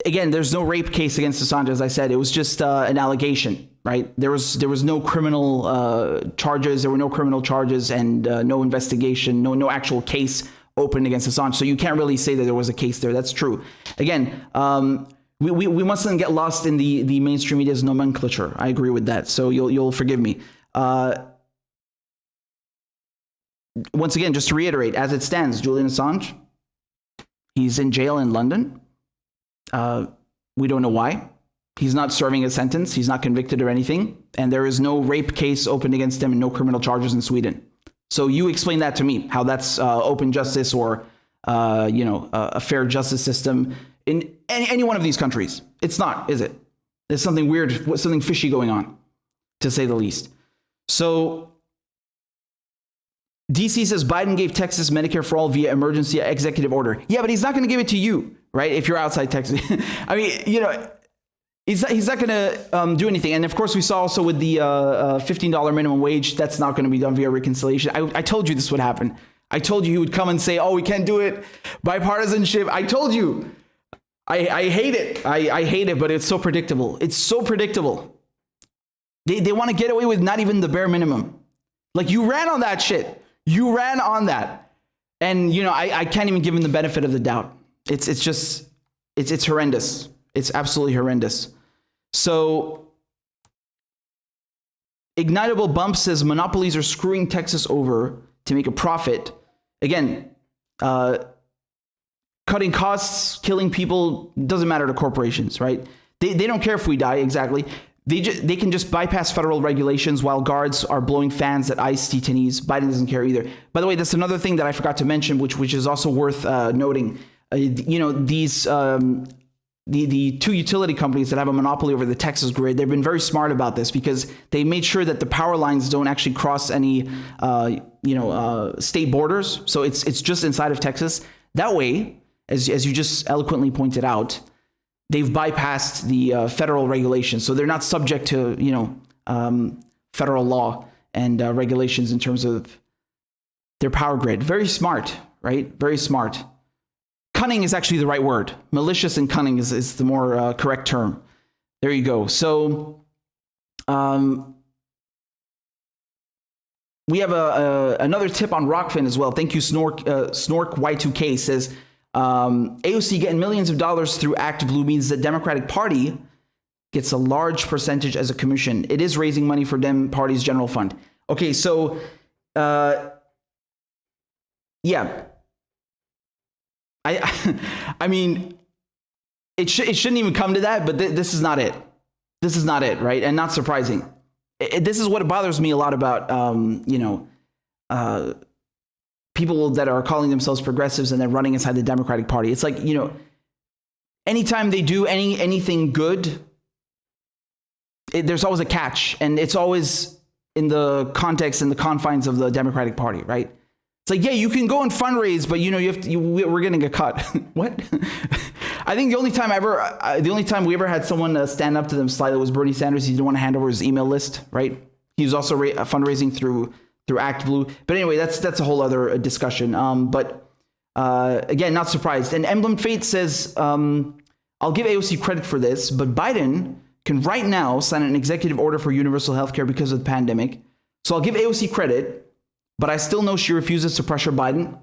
Speaker 1: there's no rape case against Assange, as I said. It was just an allegation, right? There was no criminal charges. There were no criminal charges and no investigation, no actual case opened against Assange. So you can't really say that there was a case there. That's true. Again, we mustn't get lost in the mainstream media's nomenclature. I agree with that. So you'll forgive me. Once again, just to reiterate, as it stands, Julian Assange, he's in jail in London. We don't know why. He's not serving a sentence. He's not convicted or anything. And there is no rape case opened against him and no criminal charges in Sweden. So you explain that to me, how that's open justice or, a fair justice system in any one of these countries. It's not, is it? There's something weird, something fishy going on, to say the least. So DC says Biden gave Texas Medicare for all via emergency executive order. Yeah, but he's not going to give it to you, right? If you're outside Texas. I mean, he's not going to do anything. And of course, we saw also with the $15 minimum wage, that's not going to be done via reconciliation. I told you this would happen. I told you he would come and say, oh, we can't do it. Bipartisanship. I told you. I hate it. I hate it, but it's so predictable. It's so predictable. They want to get away with not even the bare minimum. Like, you ran on that shit. You ran on that. And, I can't even give him the benefit of the doubt. It's horrendous. It's absolutely horrendous. So Ignitable Bump says monopolies are screwing Texas over to make a profit. Again, cutting costs, killing people, doesn't matter to corporations, right? They don't care if we die, exactly. They can just bypass federal regulations while guards are blowing fans at ICE detainees. Biden doesn't care either. By the way, that's another thing that I forgot to mention, which is also worth noting. These the two utility companies that have a monopoly over the Texas grid, they've been very smart about this because they made sure that the power lines don't actually cross any state borders. So it's just inside of Texas. That way, as you just eloquently pointed out, they've bypassed the federal regulations, so they're not subject to federal law and regulations in terms of their power grid. Very smart, right? Very smart. Cunning is actually the right word. Malicious and cunning is the more correct term. There you go. So we have another tip on Rockfin as well. Thank you, Snork Y2K says. AOC getting millions of dollars through Act Blue means the Democratic Party gets a large percentage as a commission. It is raising money for Dem Party's general fund. Okay, so yeah, I mean, it shouldn't even come to that, but this is not it. This is not it, right? And not surprising. This is what bothers me a lot about people that are calling themselves progressives and then running inside the Democratic Party. It's like, anytime they do anything good, there's always a catch, and it's always in the context and the confines of the Democratic Party, right? It's like, yeah, you can go and fundraise, but we're getting a cut. What? I think the only time we ever had someone stand up to them slightly was Bernie Sanders. He didn't want to hand over his email list, right? He was also fundraising through ActBlue. But anyway, that's a whole other discussion. But again, not surprised. And Emblem Fate says, I'll give AOC credit for this, but Biden can right now sign an executive order for universal healthcare because of the pandemic. So I'll give AOC credit, but I still know she refuses to pressure Biden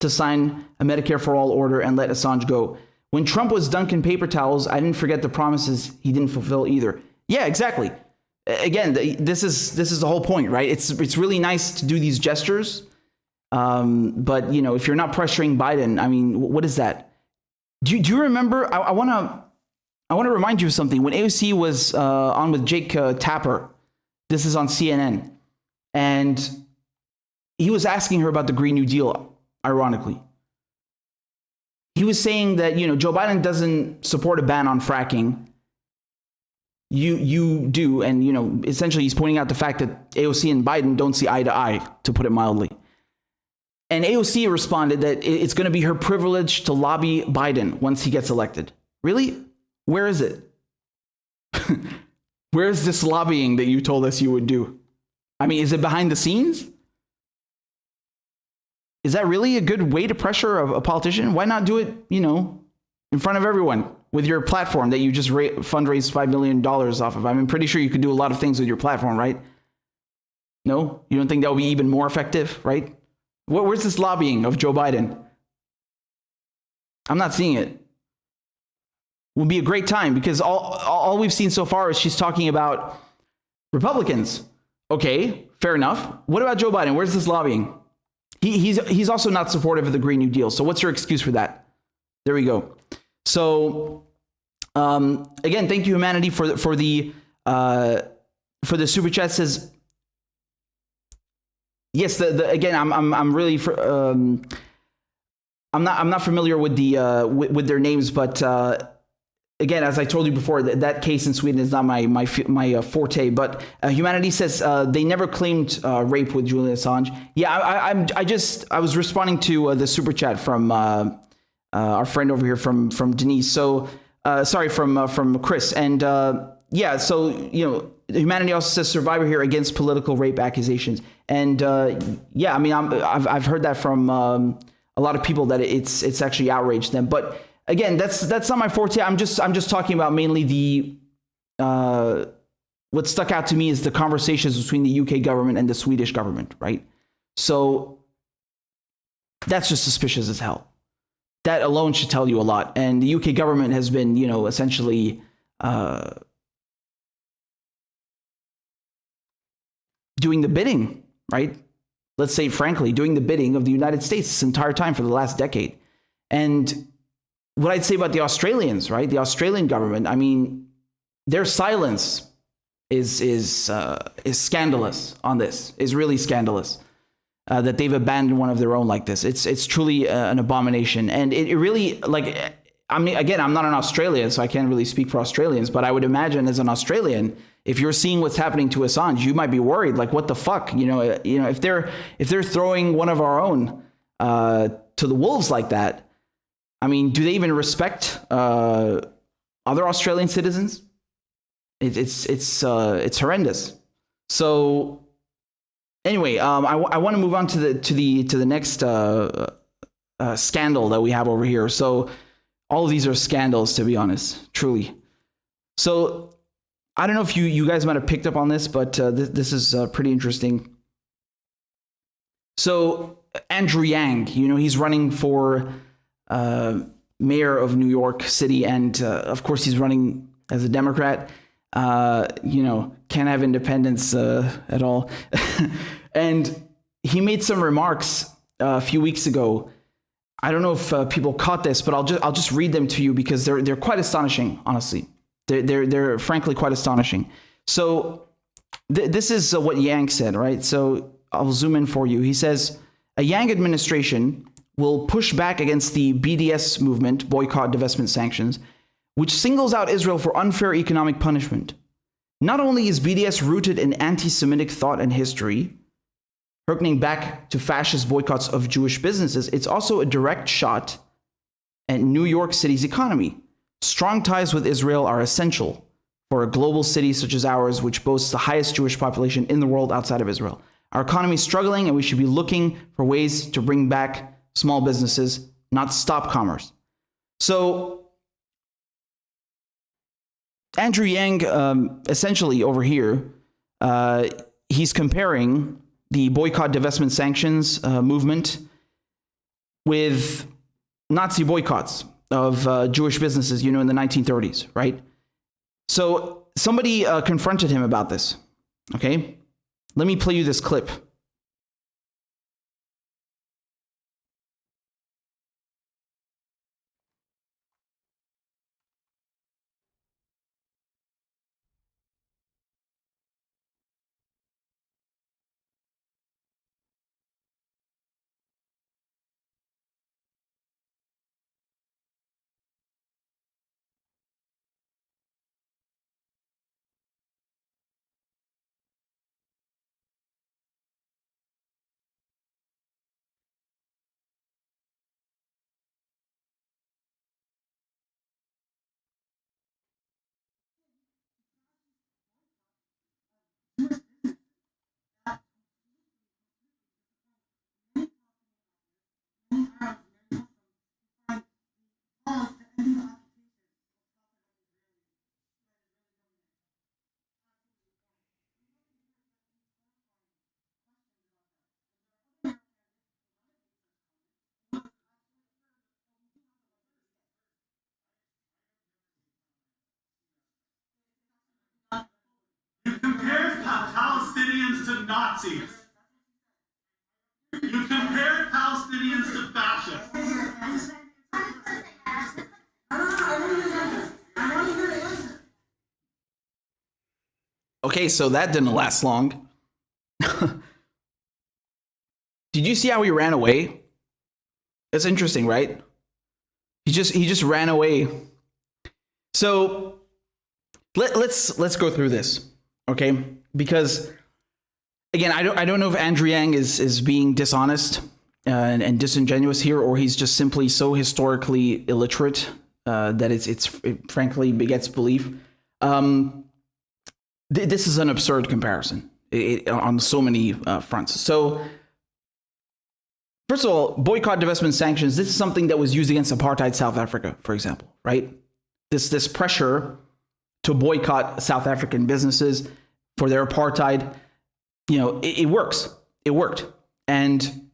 Speaker 1: to sign a Medicare for all order and let Assange go. When Trump was dunking paper towels, I didn't forget the promises he didn't fulfill either. Yeah, exactly. Again, this is the whole point, right? It's really nice to do these gestures, but if you're not pressuring Biden, I mean, what is that? Do you remember? I want to remind you of something. When AOC was on with Jake Tapper, this is on CNN, and he was asking her about the Green New Deal. Ironically, he was saying that Joe Biden doesn't support a ban on fracking. You do, and essentially he's pointing out the fact that AOC and Biden don't see eye to eye, to put it mildly. And AOC responded that it's going to be her privilege to lobby Biden once he gets elected. Really? Where is it? Where is this lobbying that you told us you would do? I mean, is it behind the scenes? Is that really a good way to pressure a politician? Why not do it, in front of everyone with your platform that you just fundraised $5 million off of? I'm pretty sure you could do a lot of things with your platform, right? No? You don't think that would be even more effective, right? Where's this lobbying of Joe Biden? I'm not seeing it. Would be a great time, because all we've seen so far is she's talking about Republicans. Okay, fair enough. What about Joe Biden? Where's this lobbying? He's also not supportive of the Green New Deal. So what's your excuse for that? There we go. So again, thank you, Humanity, for the super chat. Says yes. Again, I'm really I'm not familiar with with their names, but again, as I told you before, that case in Sweden is not my forte. But Humanity says they never claimed rape with Julian Assange. Yeah, I was responding to the super chat from our friend over here from Denise. So sorry, from Chris. And yeah, so Humanity also says survivor here against political rape accusations. And yeah, I mean, I've heard that from a lot of people that it's actually outraged them, but. Again, that's not my forte. I'm just talking about mainly the what stuck out to me is the conversations between the UK government and the Swedish government, right? So that's just suspicious as hell. That alone should tell you a lot. And the UK government has been, essentially doing the bidding, right? Let's say, frankly, doing the bidding of the United States this entire time for the last decade. And what I'd say about the Australians, right? The Australian government, I mean, their silence is scandalous on this, is really scandalous, that they've abandoned one of their own like this. It's truly an abomination. And it really, I mean, again, I'm not an Australian, so I can't really speak for Australians, but I would imagine as an Australian, if you're seeing what's happening to Assange, you might be worried, like, what the fuck? If they're throwing one of our own to the wolves like that, I mean, do they even respect other Australian citizens? It's horrendous. So anyway, I want to move on to the next scandal that we have over here. So all of these are scandals, to be honest, truly. So I don't know if you guys might have picked up on this, but this is pretty interesting. So Andrew Yang, he's running for mayor of New York City, and of course he's running as a Democrat. Can't have independence at all. And he made some remarks a few weeks ago. I don't know if people caught this, but I'll just read them to you because they're quite astonishing. Honestly, they're frankly quite astonishing. So this is what Yang said, right? So I'll zoom in for you. He says a Yang administration will push back against the B.D.S movement, boycott, divestment, sanctions, which singles out Israel for unfair economic punishment. Not only is B.D.S rooted in anti-Semitic thought and history, harkening back to fascist boycotts of Jewish businesses, it's also a direct shot at New York City's economy. Strong ties with Israel are essential for a global city such as ours, which boasts the highest Jewish population in the world outside of Israel. Our economy is struggling, and we should be looking for ways to bring back small businesses, not stop commerce. So Andrew Yang, essentially over here, he's comparing the boycott, divestment, sanctions movement with Nazi boycotts of Jewish businesses, in the 1930s, right? So somebody confronted him about this, okay? Let me play you this clip.
Speaker 2: You compared Palestinians to Nazis. You compared Palestinians to fascists.
Speaker 1: Okay, so that didn't last long. Did you see how he ran away? It's interesting, right? He just ran away. So let's go through this, okay? Because again, I don't know if Andrew Yang is being dishonest and disingenuous here, or he's just simply so historically illiterate that it frankly begets belief. This is an absurd comparison on so many fronts. So first of all, boycott, divestment, sanctions. This is something that was used against apartheid South Africa, for example, right? This pressure to boycott South African businesses for their apartheid, it works. It worked. And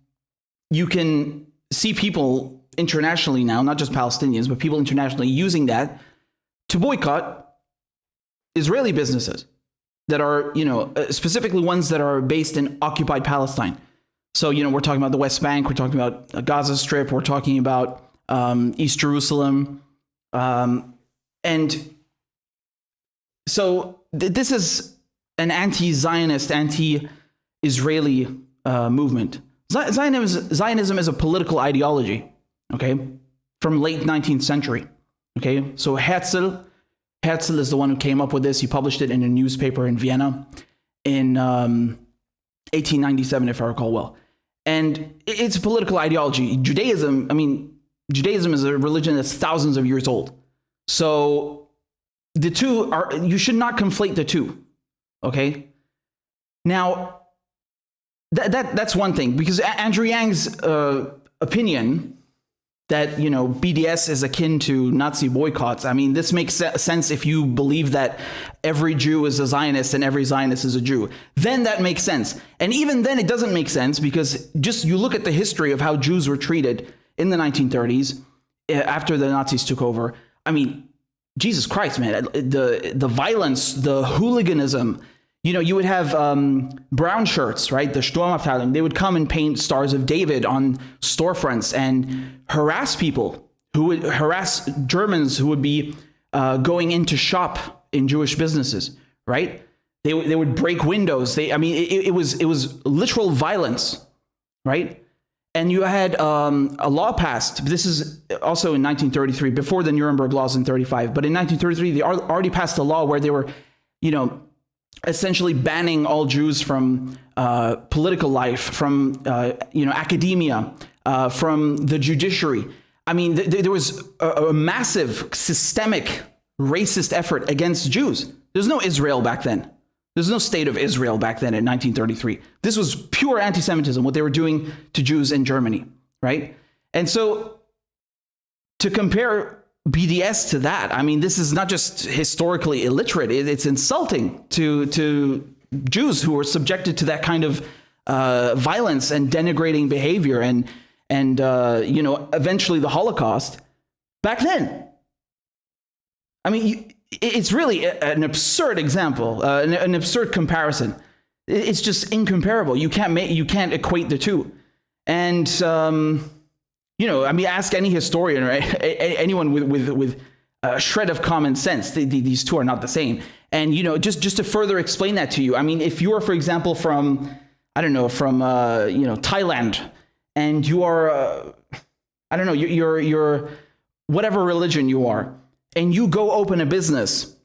Speaker 1: you can see people internationally now, not just Palestinians, but people internationally using that to boycott Israeli businesses that are, specifically ones that are based in occupied Palestine. So, we're talking about the West Bank, we're talking about Gaza Strip, we're talking about East Jerusalem. And so this is an anti-Zionist, anti-Israeli movement. Zionism is a political ideology, okay, from late 19th century, okay? So Herzl is the one who came up with this. He published it in a newspaper in Vienna in 1897, if I recall well. And it's a political ideology. Judaism is a religion that's thousands of years old. So the two you should not conflate the two, okay? Now, that's one thing, because Andrew Yang's opinion that, B.D.S is akin to Nazi boycotts. This makes sense if you believe that every Jew is a Zionist and every Zionist is a Jew. Then that makes sense. And even then it doesn't make sense, because just you look at the history of how Jews were treated in the 1930s after the Nazis took over. Jesus Christ, man, the violence, the hooliganism. You would have brown shirts, right? The Sturmabteilung. They would come and paint Stars of David on storefronts and harass people, who would harass Germans who would be going in to shop in Jewish businesses, right? They would break windows. It was literal violence, right? And you had a law passed. This is also in 1933, before the Nuremberg laws in 35. But in 1933, they already passed a law where they were, essentially banning all Jews from political life, from academia, from the judiciary. I mean, there was a massive systemic racist effort against Jews. There's no Israel back then. There's no state of Israel back then in 1933. This was pure anti-Semitism, what they were doing to Jews in Germany, right? And so to compare B.D.S. to that, I mean, this is not just historically illiterate. It's insulting to Jews who were subjected to that kind of violence and denigrating behavior and eventually the Holocaust back then. I mean, it's really an absurd example, an absurd comparison. It's just incomparable. You can't equate the two. And ask any historian or anyone with a shred of common sense. These two are not the same. And just to further explain that to you, I mean, if you are, for example, from Thailand, and you are, you're whatever religion you are, and you go open a business,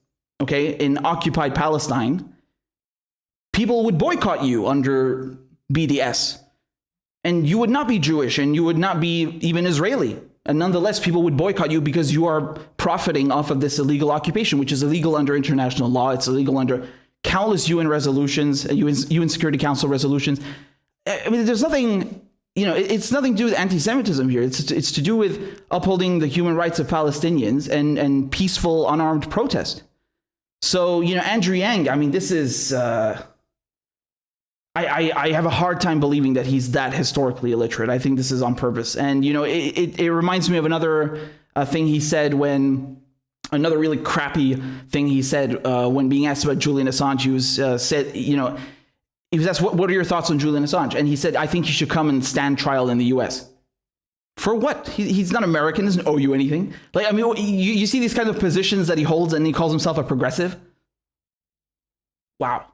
Speaker 1: okay, in occupied Palestine, people would boycott you under B.D.S. And you would not be Jewish, and you would not be even Israeli. And nonetheless, people would boycott you because you are profiting off of this illegal occupation, which is illegal under international law. It's illegal under countless UN resolutions, UN Security Council resolutions. I mean, there's nothing... it's nothing to do with anti-Semitism here. It's to do with upholding the human rights of Palestinians and peaceful, unarmed protest. So, Andrew Yang, I mean, this is... I have a hard time believing that he's that historically illiterate. I think this is on purpose. And, it reminds me of another thing he said another really crappy thing he said when being asked about Julian Assange. He was he was asked, what are your thoughts on Julian Assange? And he said, I think he should come and stand trial in the U.S. For what? He's not American, doesn't owe you anything. Like, I mean, you see these kinds of positions that he holds and he calls himself a progressive? Wow.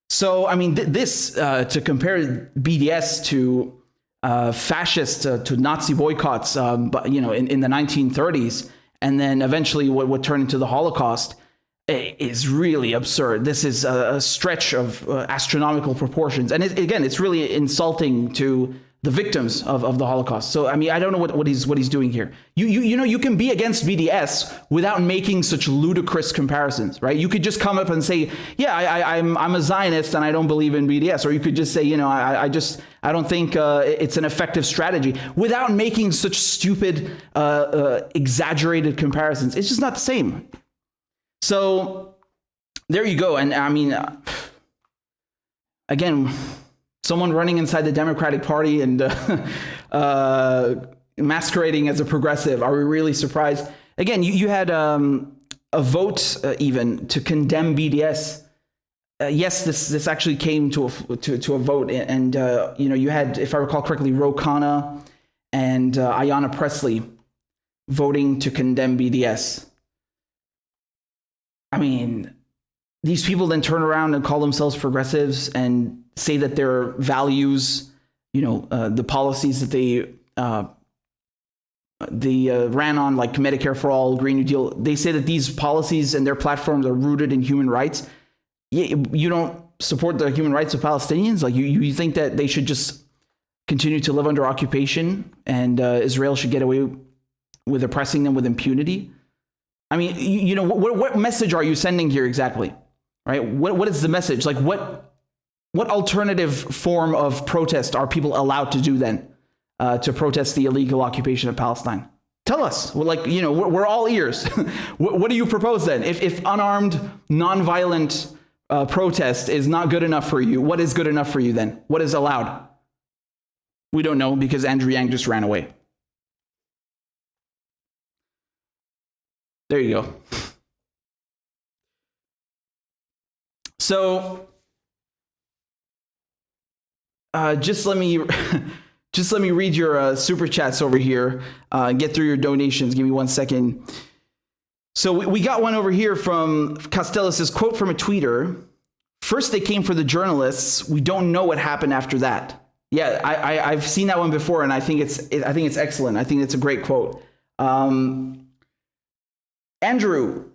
Speaker 1: So, I mean, to compare B.D.S. to fascist, to Nazi boycotts, in the 1930s, and then eventually what would turn into the Holocaust, is really absurd. This is a stretch of astronomical proportions. And it's really insulting to the victims of the Holocaust. So, I mean, I don't know what he's doing here. You can be against B.D.S. without making such ludicrous comparisons, right? You could just come up and say, yeah, I'm a Zionist and I don't believe in B.D.S. Or you could just say, I don't think it's an effective strategy, without making such stupid, exaggerated comparisons. It's just not the same. So there you go. And I mean, again, someone running inside the Democratic Party and masquerading as a progressive. Are we really surprised? Again, you had a vote even to condemn B.D.S. Yes, this actually came to a vote. And you had, if I recall correctly, Ro Khanna and Ayanna Pressley voting to condemn B.D.S. I mean, these people then turn around and call themselves progressives and say that their values, the policies that they ran on, like Medicare for All, Green New Deal, they say that these policies and their platforms are rooted in human rights. You don't support the human rights of Palestinians? Like you think that they should just continue to live under occupation and Israel should get away with oppressing them with impunity? I mean, what message are you sending here exactly, right? What is the message? Like, what alternative form of protest are people allowed to do then to protest the illegal occupation of Palestine? Tell us. We're all ears. What do you propose then? If unarmed, nonviolent protest is not good enough for you, what is good enough for you then? What is allowed? We don't know because Andrew Yang just ran away. There you go. So just let me read your super chats over here. Get through your donations. Give me 1 second. So we got one over here from Costello. Says, quote from a tweeter: "First they came for the journalists. We don't know what happened after that. Yeah, I've seen that one before, and I think it's excellent. I think it's a great quote. Andrew,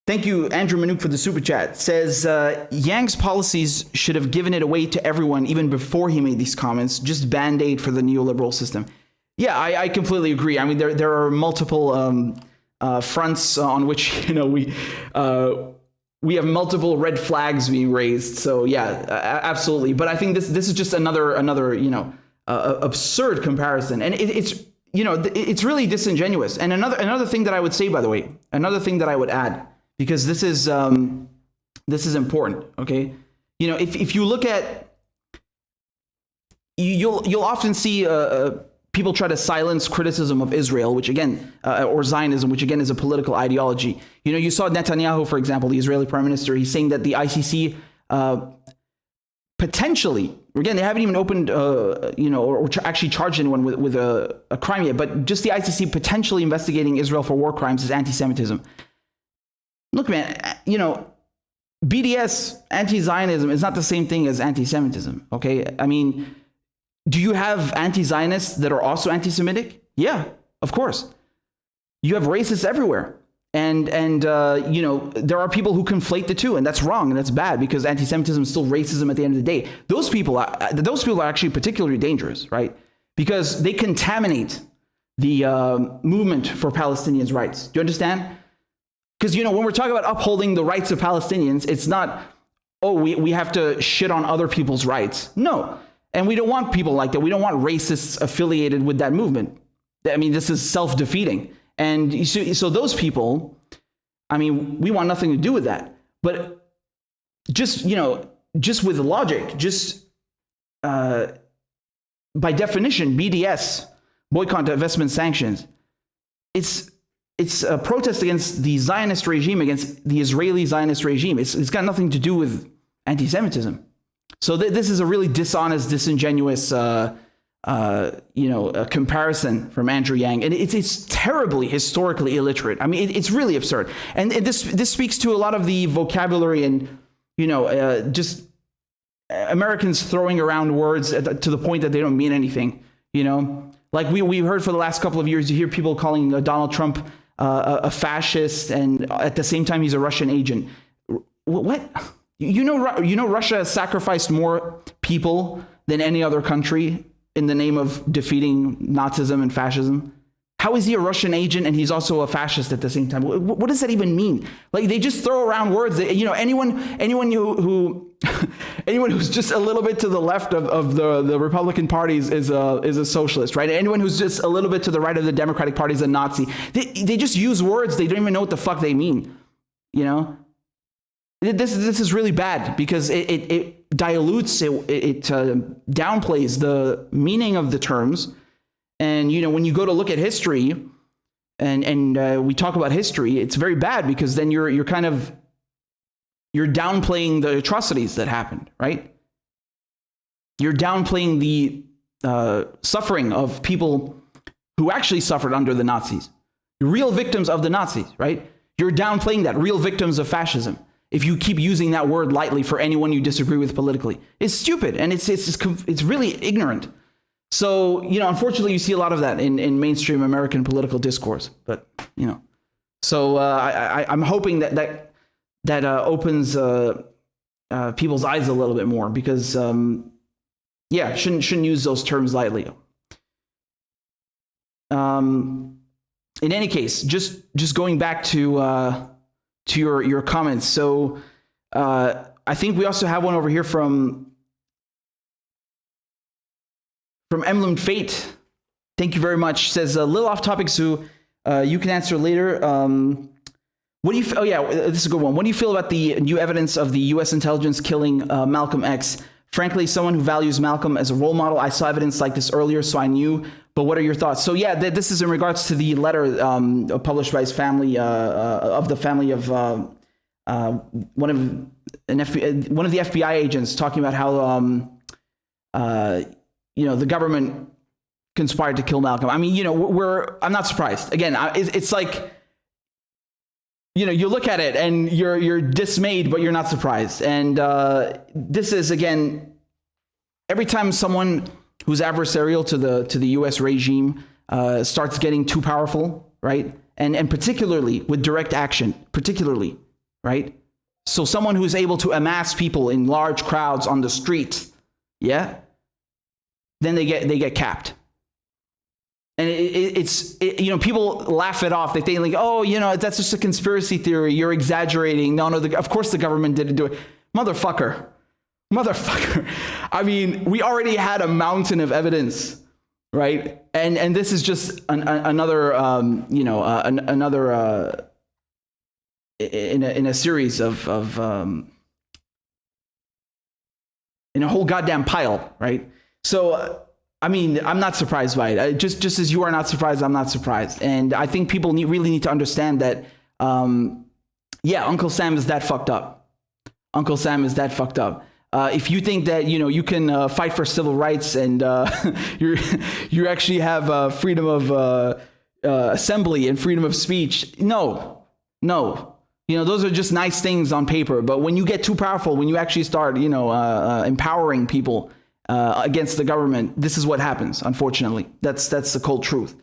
Speaker 1: thank you, Andrew Manouk, for the super chat. Says Yang's policies should have given it away to everyone even before he made these comments. Just band-aid for the neoliberal system. Yeah, I completely agree. I mean, there are multiple fronts on which we have multiple red flags being raised. So yeah, absolutely. But I think this is just another absurd comparison, and it's really disingenuous. And another thing that I would say, by the way, another thing that I would add, because this is important. Okay, if you look at, you'll often see people try to silence criticism of Israel, which again, or Zionism, which again is a political ideology. You saw Netanyahu, for example, the Israeli prime minister. He's saying that the ICC potentially, again, they haven't even opened, or actually charged anyone with a crime yet, but just the ICC potentially investigating Israel for war crimes is anti-Semitism. Look, man, B.D.S, anti-Zionism is not the same thing as anti-Semitism. Okay, I mean, do you have anti-Zionists that are also anti-Semitic? Yeah, of course. You have racists everywhere. And there are people who conflate the two, and that's wrong and that's bad, because anti-Semitism is still racism at the end of the day. Those people are actually particularly dangerous, right? Because they contaminate the movement for Palestinians' rights. Do you understand? Because, when we're talking about upholding the rights of Palestinians, it's not, we have to shit on other people's rights. No. And we don't want people like that. We don't want racists affiliated with that movement. I mean, this is self-defeating. And so those people, I mean, we want nothing to do with that. But just with logic, by definition, B.D.S, boycott, divestment, sanctions, it's a protest against the Zionist regime, against the Israeli Zionist regime. It's got nothing to do with anti-Semitism. So this is a really dishonest, disingenuous, a comparison from Andrew Yang, and it's terribly historically illiterate. I mean, it's really absurd, and this speaks to a lot of the vocabulary and just Americans throwing around words to the point that they don't mean anything. Like we've heard for the last couple of years, you hear people calling Donald Trump a fascist, and at the same time he's a Russian agent. What? Russia has sacrificed more people than any other country in the name of defeating Nazism and fascism. How is he a Russian agent and he's also a fascist at the same time? What does that even mean? Like, they just throw around words that, anyone who's just a little bit to the left of the Republican Party is a socialist, right? Anyone who's just a little bit to the right of the Democratic Party is a Nazi. They just use words they don't even know what the fuck they mean. This is really bad, because it dilutes, it downplays the meaning of the terms. And when you go to look at history, and we talk about history, it's very bad, because then you're downplaying the atrocities that happened, right? You're downplaying the suffering of people who actually suffered under the Nazis, real victims of the Nazis, right? You're downplaying that, real victims of fascism. If you keep using that word lightly for anyone you disagree with politically, it's stupid, and it's really ignorant. So, unfortunately, you see a lot of that in mainstream American political discourse. But, so I'm hoping that opens people's eyes a little bit more, because, shouldn't use those terms lightly. In any case, just going back to your comments. So I think we also have one over here from Emblem Fate. Thank you very much. Says a little off topic, so you can answer later. What do you? Oh yeah, this is a good one. What do you feel about the new evidence of the U.S. intelligence killing Malcolm X? Frankly, someone who values Malcolm as a role model, I saw evidence like this earlier, so I knew. But what are your thoughts? So yeah, this is in regards to the letter published by his family, of the family of one of the FBI agents, talking about how the government conspired to kill Malcolm. I mean, I'm not surprised. Again, it's like, you look at it and you're dismayed, but you're not surprised. And this is, again, every time someone who's adversarial to the U.S. regime starts getting too powerful, right? And particularly with direct action, particularly, right? So someone who's able to amass people in large crowds on the street, yeah, then they get capped. And it's people laugh it off. They think like, oh, that's just a conspiracy theory. You're exaggerating. No, of course the government didn't do it. Motherfucker. I mean, we already had a mountain of evidence, right? And this is just another, in a series of in a whole goddamn pile, right? So. I mean, I'm not surprised by it. Just as you are not surprised, I'm not surprised. And I think people really need to understand that, Uncle Sam is that fucked up. Uncle Sam is that fucked up. If you think that, you can fight for civil rights and you actually have freedom of assembly and freedom of speech, no. Those are just nice things on paper. But when you get too powerful, when you actually start, empowering people, against the government, this is what happens, unfortunately. That's the cold truth.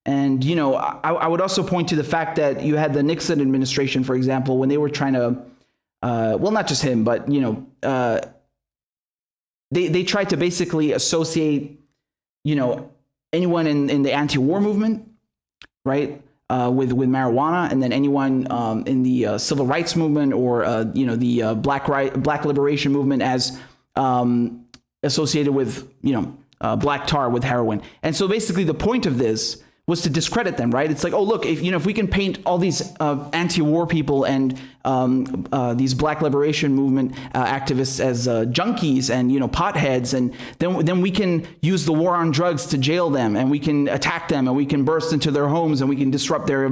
Speaker 1: And, I would also point to the fact that you had the Nixon administration, for example, when they were trying to, not just him, but, they tried to basically associate, anyone in the anti-war movement, right, with marijuana, and then anyone in the civil rights movement or, the black liberation movement as associated with, black tar with heroin. And so basically the point of this was to discredit them, right? It's like, oh, look, if we can paint all these anti-war people and these black liberation movement activists as junkies and, potheads, and then we can use the war on drugs to jail them, and we can attack them, and we can burst into their homes, and we can disrupt their,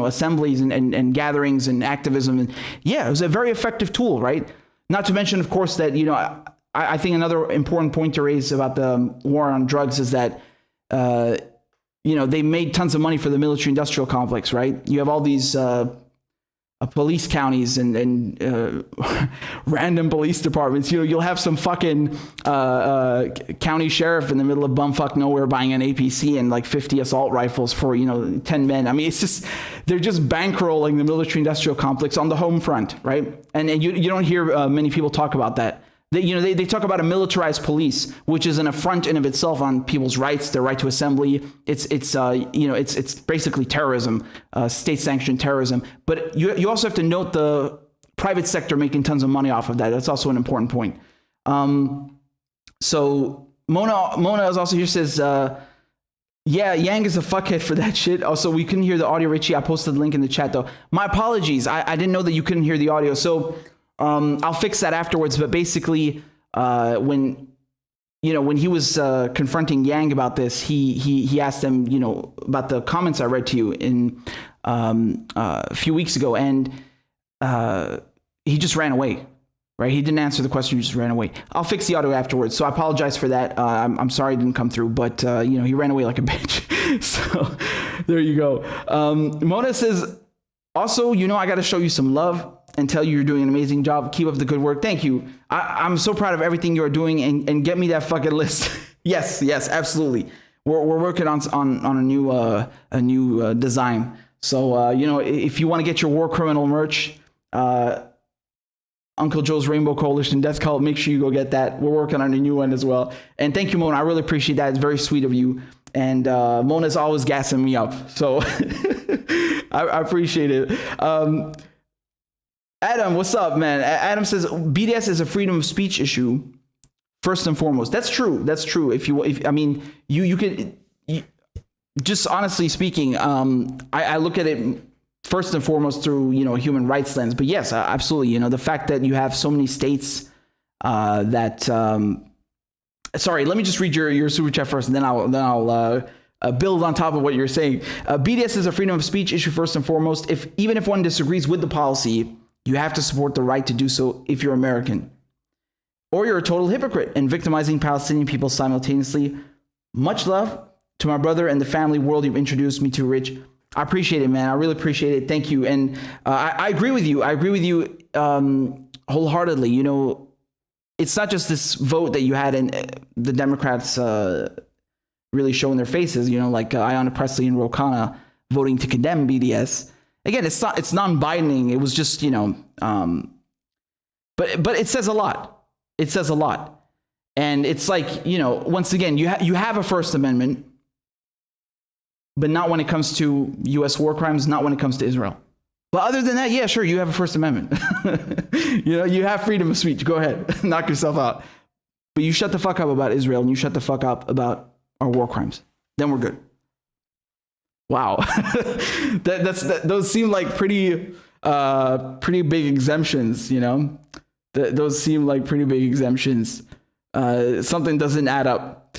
Speaker 1: assemblies and gatherings and activism. And yeah, it was a very effective tool, right? Not to mention, of course, that, I think another important point to raise about the war on drugs is that, they made tons of money for the military-industrial complex, right? You have all these police counties and random police departments. You'll have some fucking county sheriff in the middle of bumfuck nowhere buying an APC and like 50 assault rifles for 10 men. I mean, it's just they're just bankrolling the military-industrial complex on the home front, right? And you don't hear many people talk about that. They talk about a militarized police, which is an affront in of itself on people's rights, their right to assembly. It's basically terrorism, state-sanctioned terrorism. But you also have to note the private sector making tons of money off of that. That's also an important point. So Mona is also here, says, yeah, Yang is a fuckhead for that shit. Also, we couldn't hear the audio, Richie. I posted the link in the chat though. My apologies. I didn't know that you couldn't hear the audio. So I'll fix that afterwards. But basically, when he was confronting Yang about this, he asked him, about the comments I read to you in a few weeks ago, and he just ran away. Right? He didn't answer the question. He just ran away. I'll fix the audio afterwards. So I apologize for that. I'm sorry it didn't come through, but he ran away like a bitch. So there you go. Mona says, also, I got to show you some love and tell you you're doing an amazing job. Keep up the good work. Thank you. I'm so proud of everything you're doing, and get me that fucking list. yes, absolutely. We're working on a new design. So if you want to get your war criminal merch, Uncle Joe's Rainbow Coalition Death Cult, make sure you go get that. We're working on a new one as well. And thank you, Mona. I really appreciate that. It's very sweet of you. And Mona's always gassing me up. So I appreciate it. Adam, what's up, man? Adam says B.D.S is a freedom of speech issue first and foremost. That's true. If you could just honestly speaking, I look at it first and foremost through a human rights lens. But yes, absolutely. The fact that you have so many states that sorry, let me just read your super chat first, and then I'll build on top of what you're saying. B.D.S is a freedom of speech issue first and foremost. Even if one disagrees with the policy, you have to support the right to do so if you're American. Or you're a total hypocrite and victimizing Palestinian people simultaneously. Much love to my brother and the family world you've introduced me to, Rich. I appreciate it, man. I really appreciate it. Thank you. And I agree with you. I agree with you wholeheartedly. it's not just this vote that you had in the Democrats really showing their faces, like Ayanna Pressley and Ro Khanna voting to condemn B.D.S. Again, it's non-binding. It was just, but it says a lot. It says a lot. And it's like, once again, you have a First Amendment, but not when it comes to U.S. war crimes, not when it comes to Israel. But other than that, yeah, sure, you have a First Amendment. You have freedom of speech. Go ahead, knock yourself out. But you shut the fuck up about Israel, and you shut the fuck up about our war crimes. Then we're good. Wow, those seem like pretty big exemptions. Those seem like pretty big exemptions. Something doesn't add up.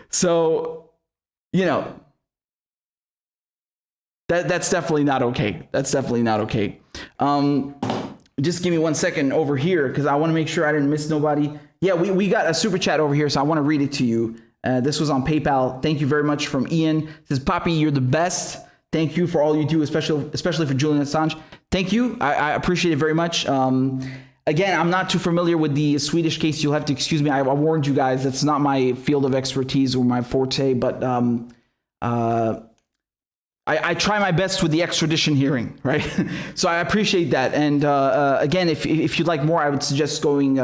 Speaker 1: So, that's definitely not okay. That's definitely not okay. Just give me 1 second over here, because I want to make sure I didn't miss nobody. Yeah, we got a super chat over here, so I want to read it to you. This was on PayPal. Thank you very much from Ian. It says, Poppy, you're the best. Thank you for all you do, especially for Julian Assange. Thank you. I appreciate it very much. Again, I'm not too familiar with the Swedish case. You'll have to excuse me. I warned you guys. That's not my field of expertise or my forte, but I try my best with the extradition hearing, right? So I appreciate that. And again, if you'd like more, I would suggest going,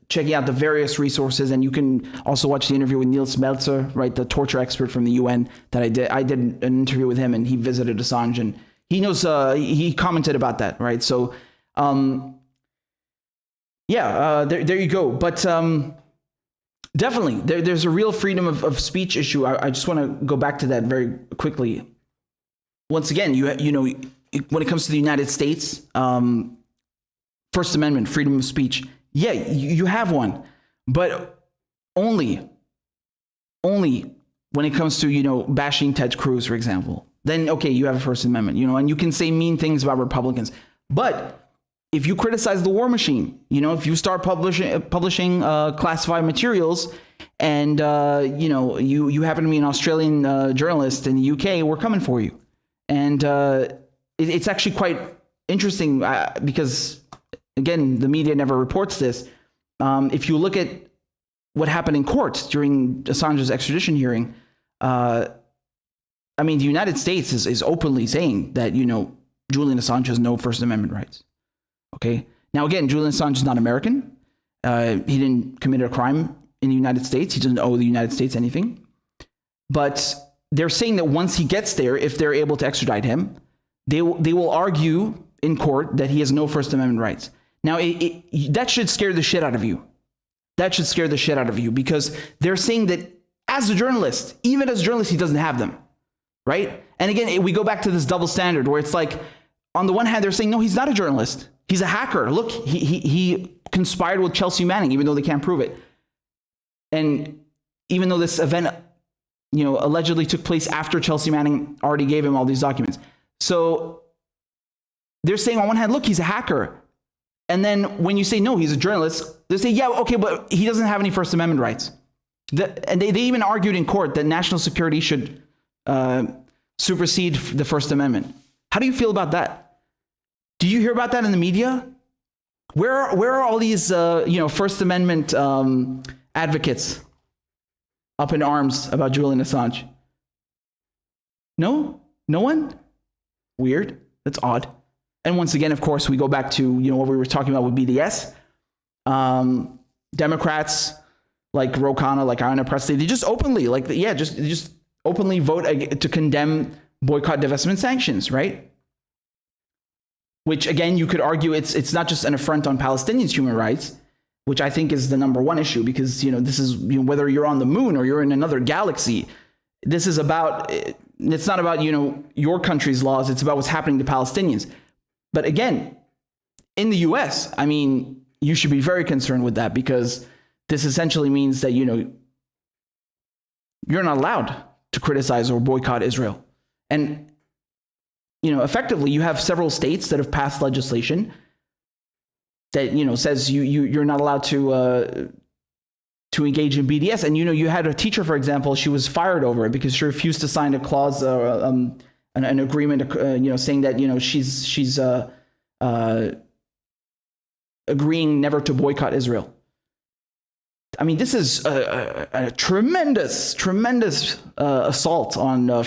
Speaker 1: checking out the various resources. And you can also watch the interview with Niels Melzer, right, the torture expert from the UN that I did. I did an interview with him, and he visited Assange, and he knows. He commented about that, right? So, there you go. But definitely, there's a real freedom of speech issue. I just want to go back to that very quickly. Once again, when it comes to the United States, First Amendment, freedom of speech, yeah, you have one, but only when it comes to, bashing Ted Cruz, for example. Then, okay, you have a First Amendment, and you can say mean things about Republicans. But if you criticize the war machine, if you start publishing classified materials, and you happen to be an Australian journalist in the UK, we're coming for you. And it's actually quite interesting because, again, the media never reports this. If you look at what happened in court during Assange's extradition hearing, the United States is openly saying that Julian Assange has no First Amendment rights. Okay. Now, again, Julian Assange is not American. He didn't commit a crime in the United States. He doesn't owe the United States anything. But they're saying that once he gets there, if they're able to extradite him, they will argue in court that he has no First Amendment rights. Now, that should scare the shit out of you. That should scare the shit out of you, because they're saying that as a journalist, even as a journalist, he doesn't have them, right? And again, we go back to this double standard where it's like, on the one hand, they're saying, no, he's not a journalist. He's a hacker. Look, he conspired with Chelsea Manning, even though they can't prove it. And even though this event, allegedly took place after Chelsea Manning already gave him all these documents. So they're saying on one hand, look, he's a hacker. And then when you say, no, he's a journalist, they say, yeah, okay, but he doesn't have any First Amendment rights. And they even argued in court that national security should supersede the First Amendment. How do you feel about that? Do you hear about that in the media? Where are all these, First Amendment advocates up in arms about Julian Assange? No? No one? Weird. That's odd. And once again, of course, we go back to, what we were talking about with B.D.S. Democrats like Ro Khanna, like Ayanna Pressley, they just openly, just openly vote to condemn boycott, divestment, sanctions, right? Which, again, you could argue it's not just an affront on Palestinians' human rights, which I think is the number one issue, because, this is, whether you're on the moon or you're in another galaxy, this is about, it's not about, your country's laws, it's about what's happening to Palestinians. But again, in the U.S., you should be very concerned with that, because this essentially means that, you're not allowed to criticize or boycott Israel. And, effectively, you have several states that have passed legislation that, says you're not allowed to engage in B.D.S. And, you had a teacher, for example, she was fired over it because she refused to sign a clause, an agreement, saying that, she's agreeing never to boycott Israel. I mean, this is a tremendous assault on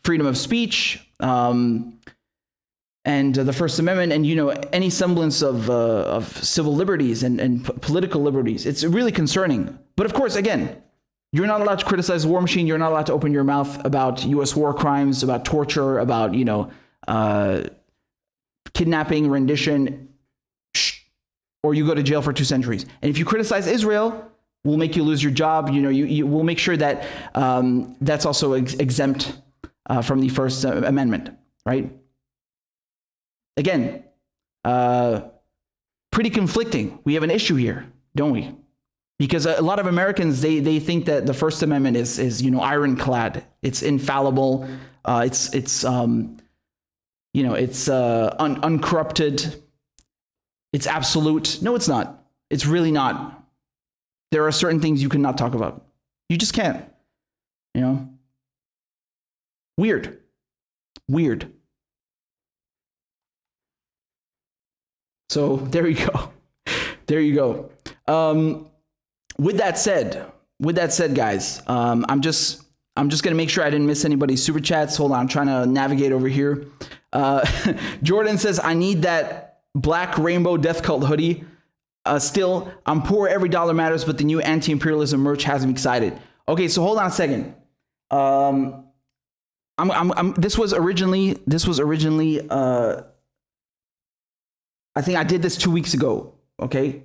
Speaker 1: freedom of speech and the First Amendment, and any semblance of civil liberties and political liberties. It's really concerning. But of course, again, you're not allowed to criticize the war machine. You're not allowed to open your mouth about U.S. war crimes, about torture, about kidnapping, rendition, or you go to jail for 2 centuries. And if you criticize Israel, we'll make you lose your job. You will make sure that that's also exempt from the First Amendment, right? Again, pretty conflicting. We have an issue here, don't we? Because a lot of Americans, they think that the First Amendment is ironclad. It's infallible. It's uncorrupted. It's absolute. No, it's not. It's really not. There are certain things you cannot talk about. You just can't. Weird. So there you go. There you go. With that said, guys, I'm just gonna make sure I didn't miss anybody's super chats. Hold on, I'm trying to navigate over here. Jordan says, I need that black rainbow death cult hoodie. Still, I'm poor. Every dollar matters, but the new anti-imperialism merch has me excited. Okay, so hold on a second. This was originally. I think I did this 2 weeks ago. Okay,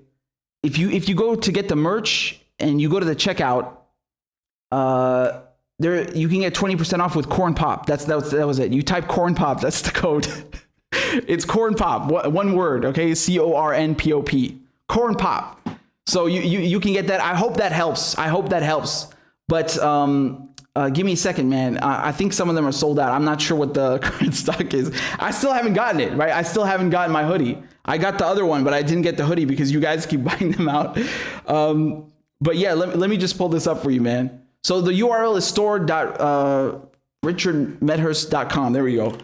Speaker 1: if you go to get the merch and you go to the checkout, there you can get 20% off with corn pop. That was it. You type corn pop. That's the code. It's corn pop. One word. Okay, CORNPOP. Corn pop. So you can get that. I hope that helps. But give me a second, man. I think some of them are sold out. I'm not sure what the current stock is. I still haven't gotten it, right? I still haven't gotten my hoodie. I got the other one, but I didn't get the hoodie because you guys keep buying them out. But yeah, let me just pull this up for you, man. So the URL is store.richardmedhurst.com. There we go.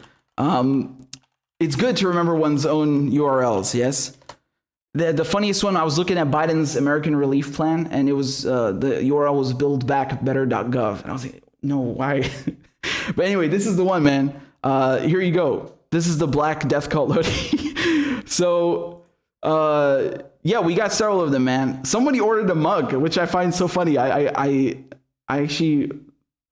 Speaker 1: It's good to remember one's own URLs, yes? The funniest one, I was looking at Biden's American Relief Plan, and it was the URL was buildbackbetter.gov. And I was like, no, why? But anyway, this is the one, man. Here you go. This is the black death cult hoodie. So, yeah, we got several of them, man. Somebody ordered a mug, which I find so funny. I actually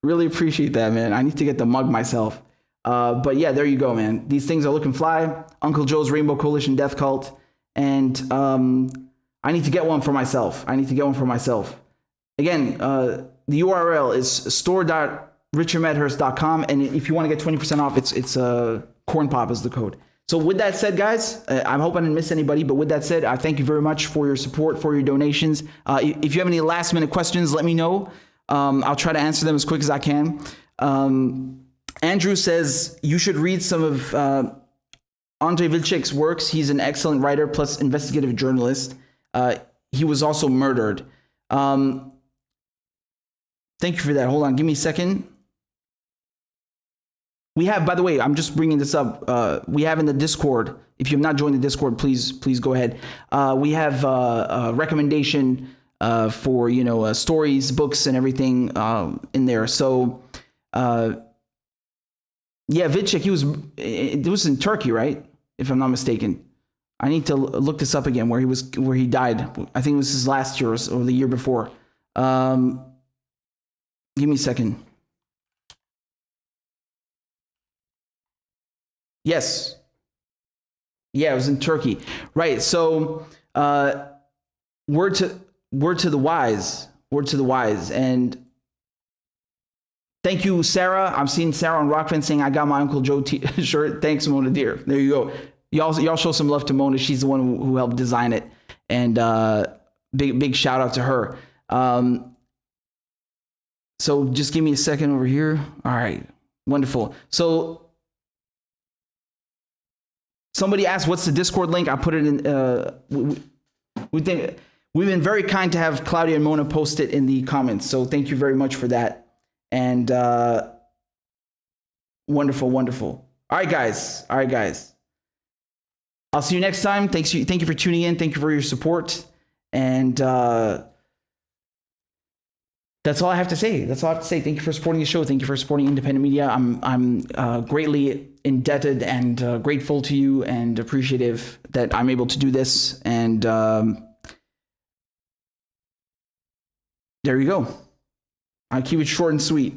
Speaker 1: really appreciate that, man. I need to get the mug myself. But yeah, there you go, man. These things are looking fly. Uncle Joe's Rainbow Coalition Death Cult. And I need to get one for myself. Again, the URL is store.richardmedhurst.com. And if you want to get 20% off, it's corn pop is the code. So with that said, guys, I hope I didn't miss anybody. But with that said, I thank you very much for your support, for your donations. If you have any last minute questions, let me know. I'll try to answer them as quick as I can. Andrew says you should read some of Andrei Vilcek's works. He's an excellent writer plus investigative journalist. He was also murdered. Thank you for that. Hold on, give me a second. We have, by the way, I'm just bringing this up. We have in the Discord. If you have not joined the Discord, please go ahead. We have a recommendation for stories, books, and everything in there. So yeah, Vilcek, it was in Turkey, right? If I'm not mistaken. I need to look this up again, where he died. I think it was his last year or the year before. Give me a second. Yes. Yeah, it was in Turkey. Right. So word to the wise. And thank you, Sarah. I'm seeing Sarah on Rockfin saying I got my Uncle Joe shirt. Thanks, Mona Deer. There you go. Y'all show some love to Mona. She's the one who helped design it. And big shout out to her. So just give me a second over here. All right. Wonderful. So somebody asked, what's the Discord link? I put it in. We've been very kind to have Claudia and Mona post it in the comments. So thank you very much for that. And wonderful. All right, guys. I'll see you next time. Thank you for tuning in. Thank you for your support. And that's all I have to say. Thank you for supporting the show. Thank you for supporting independent media. I'm greatly indebted and grateful to you and appreciative that I'm able to do this. And there you go. I keep it short and sweet.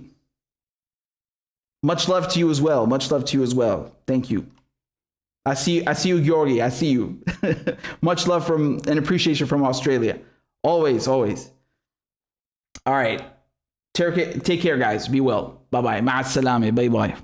Speaker 1: Much love to you as well. Thank you. I see you, Georgi. I see you. Much love and appreciation from Australia. Always. All right. Take care, guys. Be well. Bye-bye. Ma'as salame. Bye-bye.